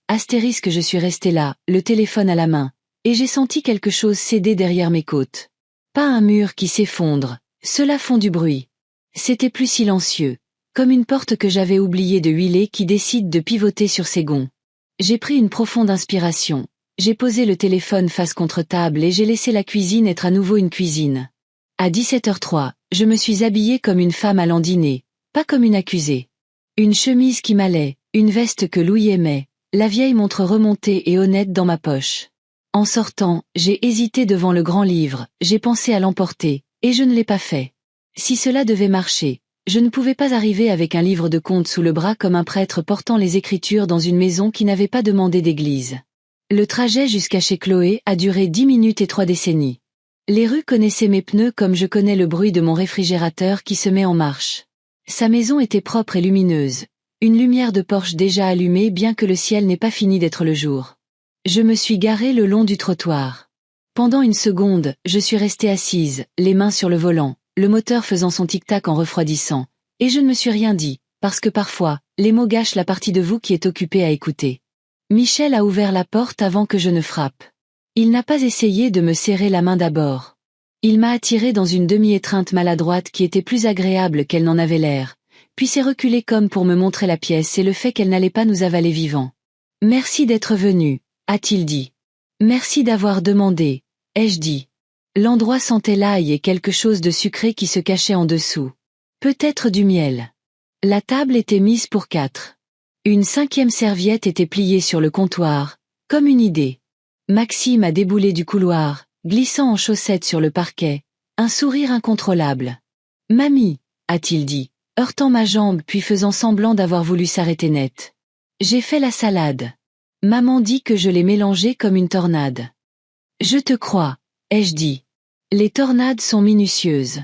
Astérisque, je suis restée là, le téléphone à la main, et j'ai senti quelque chose céder derrière mes côtes. Pas un mur qui s'effondre, cela font du bruit. C'était plus silencieux, comme une porte que j'avais oublié de huiler qui décide de pivoter sur ses gonds. J'ai pris une profonde inspiration. J'ai posé le téléphone face contre table et j'ai laissé la cuisine être à nouveau une cuisine. À 17h03, je me suis habillée comme une femme allant dîner, pas comme une accusée. Une chemise qui m'allait, une veste que Louis aimait, la vieille montre remontée et honnête dans ma poche. En sortant, j'ai hésité devant le grand livre, j'ai pensé à l'emporter, et je ne l'ai pas fait. Si cela devait marcher, je ne pouvais pas arriver avec un livre de contes sous le bras comme un prêtre portant les Écritures dans une maison qui n'avait pas demandé d'église. Le trajet jusqu'à chez Chloé a duré 10 minutes et 3 décennies. Les rues connaissaient mes pneus comme je connais le bruit de mon réfrigérateur qui se met en marche. Sa maison était propre et lumineuse, une lumière de Porsche déjà allumée bien que le ciel n'ait pas fini d'être le jour. Je me suis garée le long du trottoir. Pendant une seconde, je suis restée assise, les mains sur le volant, le moteur faisant son tic-tac en refroidissant, et je ne me suis rien dit, parce que parfois, les mots gâchent la partie de vous qui est occupée à écouter. Michel a ouvert la porte avant que je ne frappe. Il n'a pas essayé de me serrer la main d'abord. Il m'a attirée dans une demi-étreinte maladroite qui était plus agréable qu'elle n'en avait l'air, puis s'est reculé comme pour me montrer la pièce et le fait qu'elle n'allait pas nous avaler vivants. « Merci d'être venu », a-t-il dit. « Merci d'avoir demandé », ai-je dit. L'endroit sentait l'ail et quelque chose de sucré qui se cachait en dessous. Peut-être du miel. La table était mise pour 4. Une 5e serviette était pliée sur le comptoir, comme une idée. Maxime a déboulé du couloir, glissant en chaussettes sur le parquet, un sourire incontrôlable. « Mamie », a-t-il dit, heurtant ma jambe puis faisant semblant d'avoir voulu s'arrêter net. J'ai fait la salade. Maman dit que je l'ai mélangée comme une tornade. Je te crois, ai-je dit. Les tornades sont minutieuses.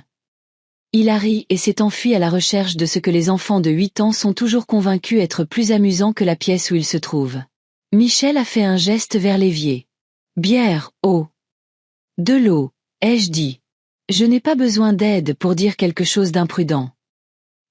Il a ri et s'est enfui à la recherche de ce que les enfants de 8 ans sont toujours convaincus être plus amusant que la pièce où ils se trouvent. Michel a fait un geste vers l'évier. Bière, eau. De l'eau, ai-je dit. Je n'ai pas besoin d'aide pour dire quelque chose d'imprudent.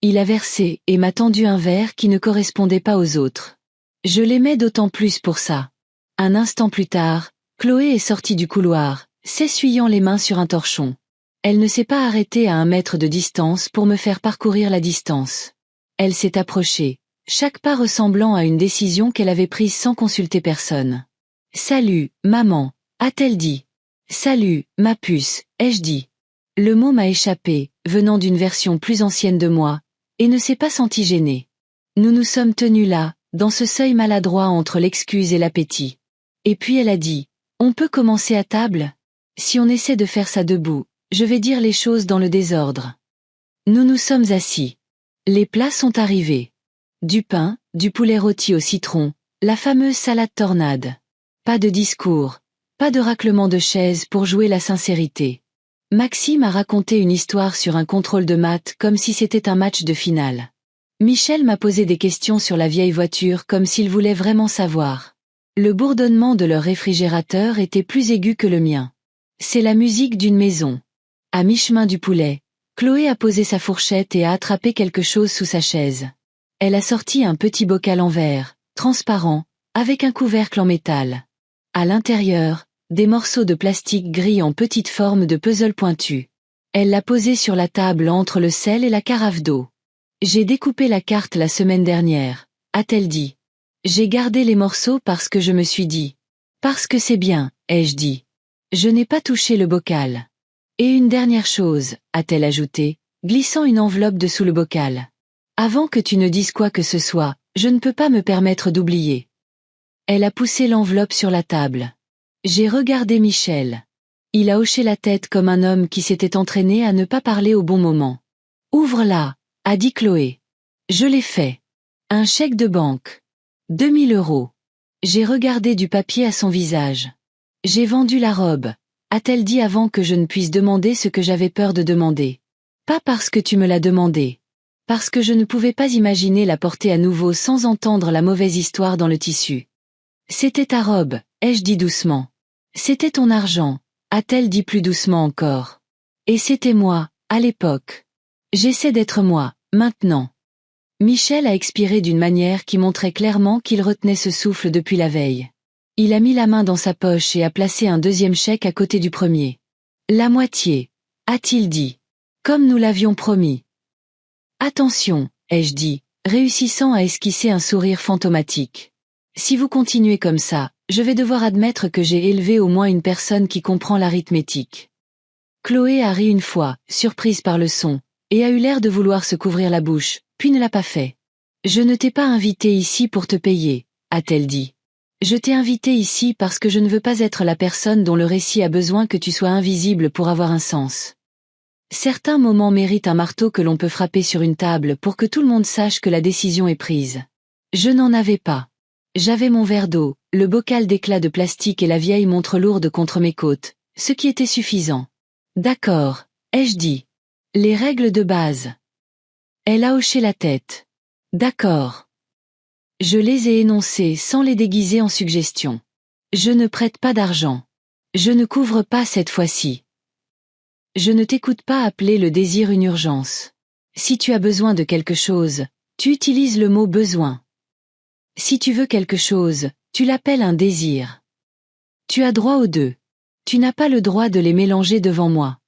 Il a versé et m'a tendu un verre qui ne correspondait pas aux autres. Je l'aimais d'autant plus pour ça. Un instant plus tard, Chloé est sortie du couloir, s'essuyant les mains sur un torchon. Elle ne s'est pas arrêtée à 1 mètre de distance pour me faire parcourir la distance. Elle s'est approchée, chaque pas ressemblant à une décision qu'elle avait prise sans consulter personne. « Salut, maman », a-t-elle dit. « Salut, ma puce », ai-je dit. Le mot m'a échappé, venant d'une version plus ancienne de moi, et ne s'est pas senti gênée. Nous nous sommes tenus là, dans ce seuil maladroit entre l'excuse et l'appétit. Et puis elle a dit, « On peut commencer à table ? Si on essaie de faire ça debout, je vais dire les choses dans le désordre. » Nous nous sommes assis. Les plats sont arrivés. Du pain, du poulet rôti au citron, la fameuse salade tornade. Pas de discours, pas de raclement de chaises pour jouer la sincérité. Maxime a raconté une histoire sur un contrôle de maths comme si c'était un match de finale. Michel m'a posé des questions sur la vieille voiture comme s'il voulait vraiment savoir. Le bourdonnement de leur réfrigérateur était plus aigu que le mien. C'est la musique d'une maison. À mi-chemin du poulet, Chloé a posé sa fourchette et a attrapé quelque chose sous sa chaise. Elle a sorti un petit bocal en verre, transparent, avec un couvercle en métal. À l'intérieur, des morceaux de plastique gris en petite forme de puzzle pointu. Elle l'a posé sur la table entre le sel et la carafe d'eau. J'ai découpé la carte la semaine dernière, a-t-elle dit. J'ai gardé les morceaux parce que je me suis dit. Parce que c'est bien, ai-je dit. Je n'ai pas touché le bocal. Et une dernière chose, a-t-elle ajouté, glissant une enveloppe dessous le bocal. Avant que tu ne dises quoi que ce soit, je ne peux pas me permettre d'oublier. Elle a poussé l'enveloppe sur la table. J'ai regardé Michel. Il a hoché la tête comme un homme qui s'était entraîné à ne pas parler au bon moment. Ouvre-la, a dit Chloé. Je l'ai fait. Un chèque de banque. 2000 €. J'ai regardé du papier à son visage. J'ai vendu la robe, a-t-elle dit avant que je ne puisse demander ce que j'avais peur de demander. Pas parce que tu me l'as demandé. Parce que je ne pouvais pas imaginer la porter à nouveau sans entendre la mauvaise histoire dans le tissu. C'était ta robe, ai-je dit doucement. C'était ton argent, a-t-elle dit plus doucement encore. Et c'était moi, à l'époque. J'essaie d'être moi, maintenant. Michel a expiré d'une manière qui montrait clairement qu'il retenait ce souffle depuis la veille. Il a mis la main dans sa poche et a placé un deuxième chèque à côté du premier. La moitié, a-t-il dit. Comme nous l'avions promis. Attention, ai-je dit, réussissant à esquisser un sourire fantomatique. Si vous continuez comme ça, je vais devoir admettre que j'ai élevé au moins une personne qui comprend l'arithmétique. Chloé a ri une fois, surprise par le son, et a eu l'air de vouloir se couvrir la bouche, puis ne l'a pas fait. Je ne t'ai pas invité ici pour te payer, a-t-elle dit. Je t'ai invité ici parce que je ne veux pas être la personne dont le récit a besoin que tu sois invisible pour avoir un sens. Certains moments méritent un marteau que l'on peut frapper sur une table pour que tout le monde sache que la décision est prise. Je n'en avais pas. J'avais mon verre d'eau, le bocal d'éclat de plastique et la vieille montre lourde contre mes côtes, ce qui était suffisant. D'accord, ai-je dit. Les règles de base. Elle a hoché la tête. D'accord. Je les ai énoncées sans les déguiser en suggestions. Je ne prête pas d'argent. Je ne couvre pas cette fois-ci. Je ne t'écoute pas appeler le désir une urgence. Si tu as besoin de quelque chose, tu utilises le mot besoin. Si tu veux quelque chose, tu l'appelles un désir. Tu as droit aux deux. Tu n'as pas le droit de les mélanger devant moi.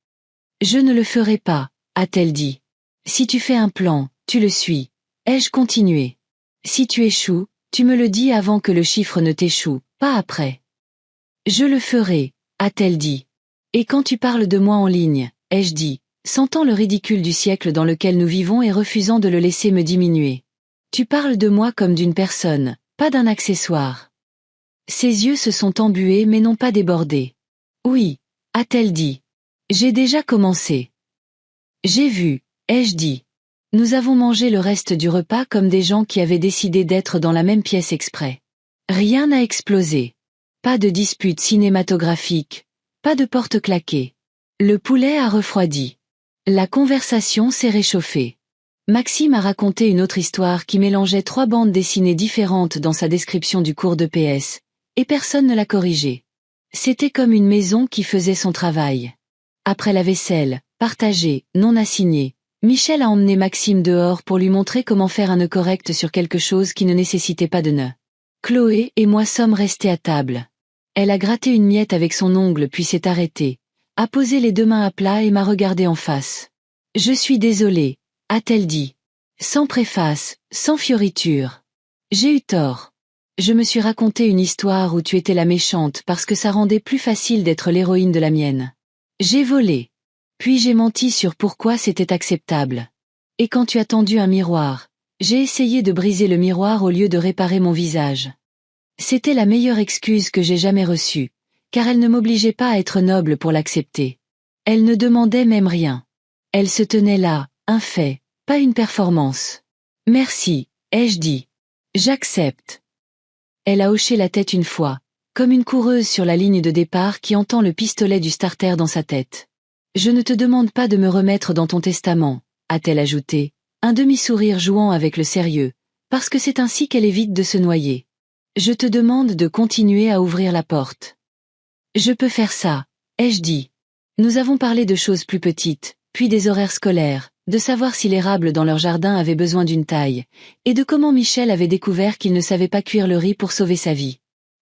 Je ne le ferai pas, a-t-elle dit. Si tu fais un plan, tu le suis. Ai-je continué? Si tu échoues, tu me le dis avant que le chiffre ne t'échoue, pas après. Je le ferai, a-t-elle dit. Et quand tu parles de moi en ligne, ai-je dit, sentant le ridicule du siècle dans lequel nous vivons et refusant de le laisser me diminuer. Tu parles de moi comme d'une personne, pas d'un accessoire. Ses yeux se sont embués mais n'ont pas débordé. Oui, a-t-elle dit. J'ai déjà commencé. J'ai vu, ai-je dit. Nous avons mangé le reste du repas comme des gens qui avaient décidé d'être dans la même pièce exprès. Rien n'a explosé. Pas de dispute cinématographique. Pas de porte claquée. Le poulet a refroidi. La conversation s'est réchauffée. Maxime a raconté une autre histoire qui mélangeait 3 bandes dessinées différentes dans sa description du cours de PS, et personne ne l'a corrigé. C'était comme une maison qui faisait son travail. Après la vaisselle, partagée, non assignée, Michel a emmené Maxime dehors pour lui montrer comment faire un nœud correct sur quelque chose qui ne nécessitait pas de nœud. Chloé et moi sommes restés à table. Elle a gratté une miette avec son ongle puis s'est arrêtée, a posé les 2 mains à plat et m'a regardé en face. Je suis désolée, a-t-elle dit. Sans préface, sans fioriture. J'ai eu tort. Je me suis raconté une histoire où tu étais la méchante parce que ça rendait plus facile d'être l'héroïne de la mienne. J'ai volé. Puis j'ai menti sur pourquoi c'était acceptable. Et quand tu as tendu un miroir, j'ai essayé de briser le miroir au lieu de réparer mon visage. C'était la meilleure excuse que j'ai jamais reçue, car elle ne m'obligeait pas à être noble pour l'accepter. Elle ne demandait même rien. Elle se tenait là, un fait, pas une performance. Merci, ai-je dit. J'accepte. Elle a hoché la tête une fois, comme une coureuse sur la ligne de départ qui entend le pistolet du starter dans sa tête. Je ne te demande pas de me remettre dans ton testament, a-t-elle ajouté, un demi-sourire jouant avec le sérieux, parce que c'est ainsi qu'elle évite de se noyer. Je te demande de continuer à ouvrir la porte. Je peux faire ça, ai-je dit. Nous avons parlé de choses plus petites, puis des horaires scolaires, de savoir si l'érable dans leur jardin avait besoin d'une taille, et de comment Michel avait découvert qu'il ne savait pas cuire le riz pour sauver sa vie.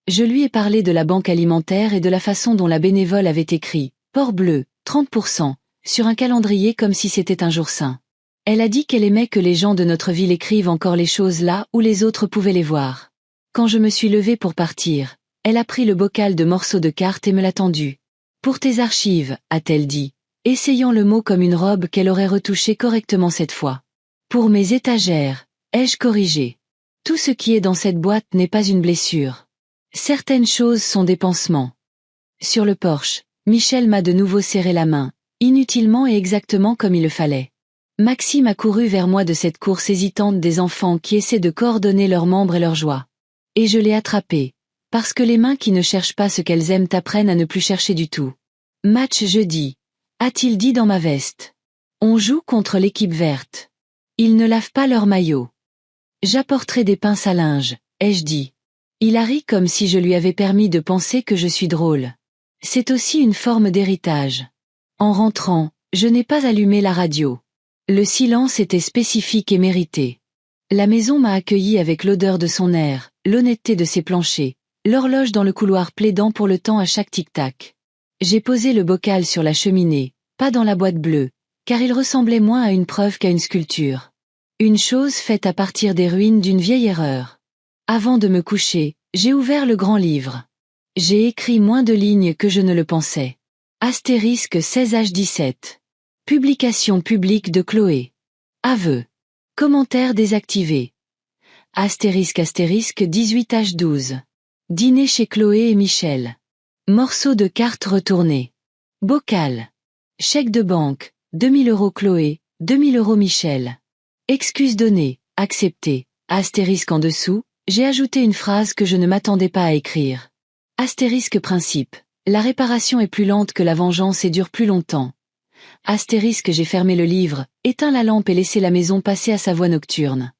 Je lui ai parlé de la banque alimentaire et de la façon dont la bénévole avait écrit « Port bleu, 30%, sur un calendrier comme si c'était un jour saint. Elle a dit qu'elle aimait que les gens de notre ville écrivent encore les choses là où les autres pouvaient les voir. Quand je me suis levée pour partir, elle a pris le bocal de morceaux de cartes et me l'a tendu. Pour tes archives, a-t-elle dit, essayant le mot comme une robe qu'elle aurait retouchée correctement cette fois. Pour mes étagères, ai-je corrigé. Tout ce qui est dans cette boîte n'est pas une blessure. Certaines choses sont des pansements. Sur le porche, Michel m'a de nouveau serré la main, inutilement et exactement comme il le fallait. Maxime a couru vers moi de cette course hésitante des enfants qui essaient de coordonner leurs membres et leur joie. Et je l'ai attrapé, parce que les mains qui ne cherchent pas ce qu'elles aiment apprennent à ne plus chercher du tout. Match jeudi. A-t-il dit dans ma veste. On joue contre l'équipe verte. Ils ne lavent pas leur maillot. J'apporterai des pinces à linge, ai-je dit. Il a ri comme si je lui avais permis de penser que je suis drôle. C'est aussi une forme d'héritage. En rentrant, je n'ai pas allumé la radio. Le silence était spécifique et mérité. La maison m'a accueilli avec l'odeur de son air, l'honnêteté de ses planchers, l'horloge dans le couloir plaidant pour le temps à chaque tic-tac. J'ai posé le bocal sur la cheminée, pas dans la boîte bleue, car il ressemblait moins à une preuve qu'à une sculpture. Une chose faite à partir des ruines d'une vieille erreur. Avant de me coucher, j'ai ouvert le grand livre. J'ai écrit moins de lignes que je ne le pensais. Astérisque 16h17. Publication publique de Chloé. Aveu. Commentaire désactivé. Astérisque 18h12. Dîner chez Chloé et Michel. Morceau de carte retourné. Bocal. Chèque de banque, 2000 € Chloé, 2000 € Michel. Excuse donnée, acceptée. Astérisque en dessous, j'ai ajouté une phrase que je ne m'attendais pas à écrire. Astérisque principe. La réparation est plus lente que la vengeance et dure plus longtemps. Astérisque j'ai fermé le livre, éteint la lampe et laissé la maison passer à sa voix nocturne.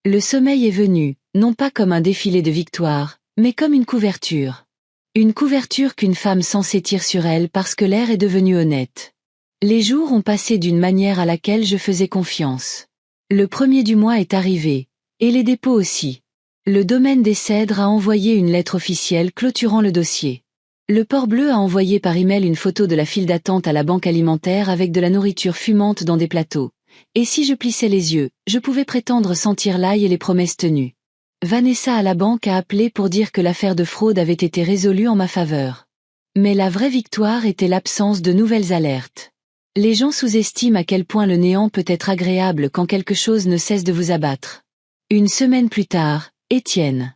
Le sommeil est venu, non pas comme un défilé de victoires, mais comme une couverture. Une couverture qu'une femme censée tire sur elle parce que l'air est devenu honnête. Les jours ont passé d'une manière à laquelle je faisais confiance. Le 1er du mois est arrivé, et les dépôts aussi. Le domaine des Cèdres a envoyé une lettre officielle clôturant le dossier. Le Port-Bleu a envoyé par email une photo de la file d'attente à la banque alimentaire avec de la nourriture fumante dans des plateaux. Et si je plissais les yeux, je pouvais prétendre sentir l'ail et les promesses tenues. Vanessa à la banque a appelé pour dire que l'affaire de fraude avait été résolue en ma faveur. Mais la vraie victoire était l'absence de nouvelles alertes. Les gens sous-estiment à quel point le néant peut être agréable quand quelque chose ne cesse de vous abattre. Une semaine plus tard, Étienne.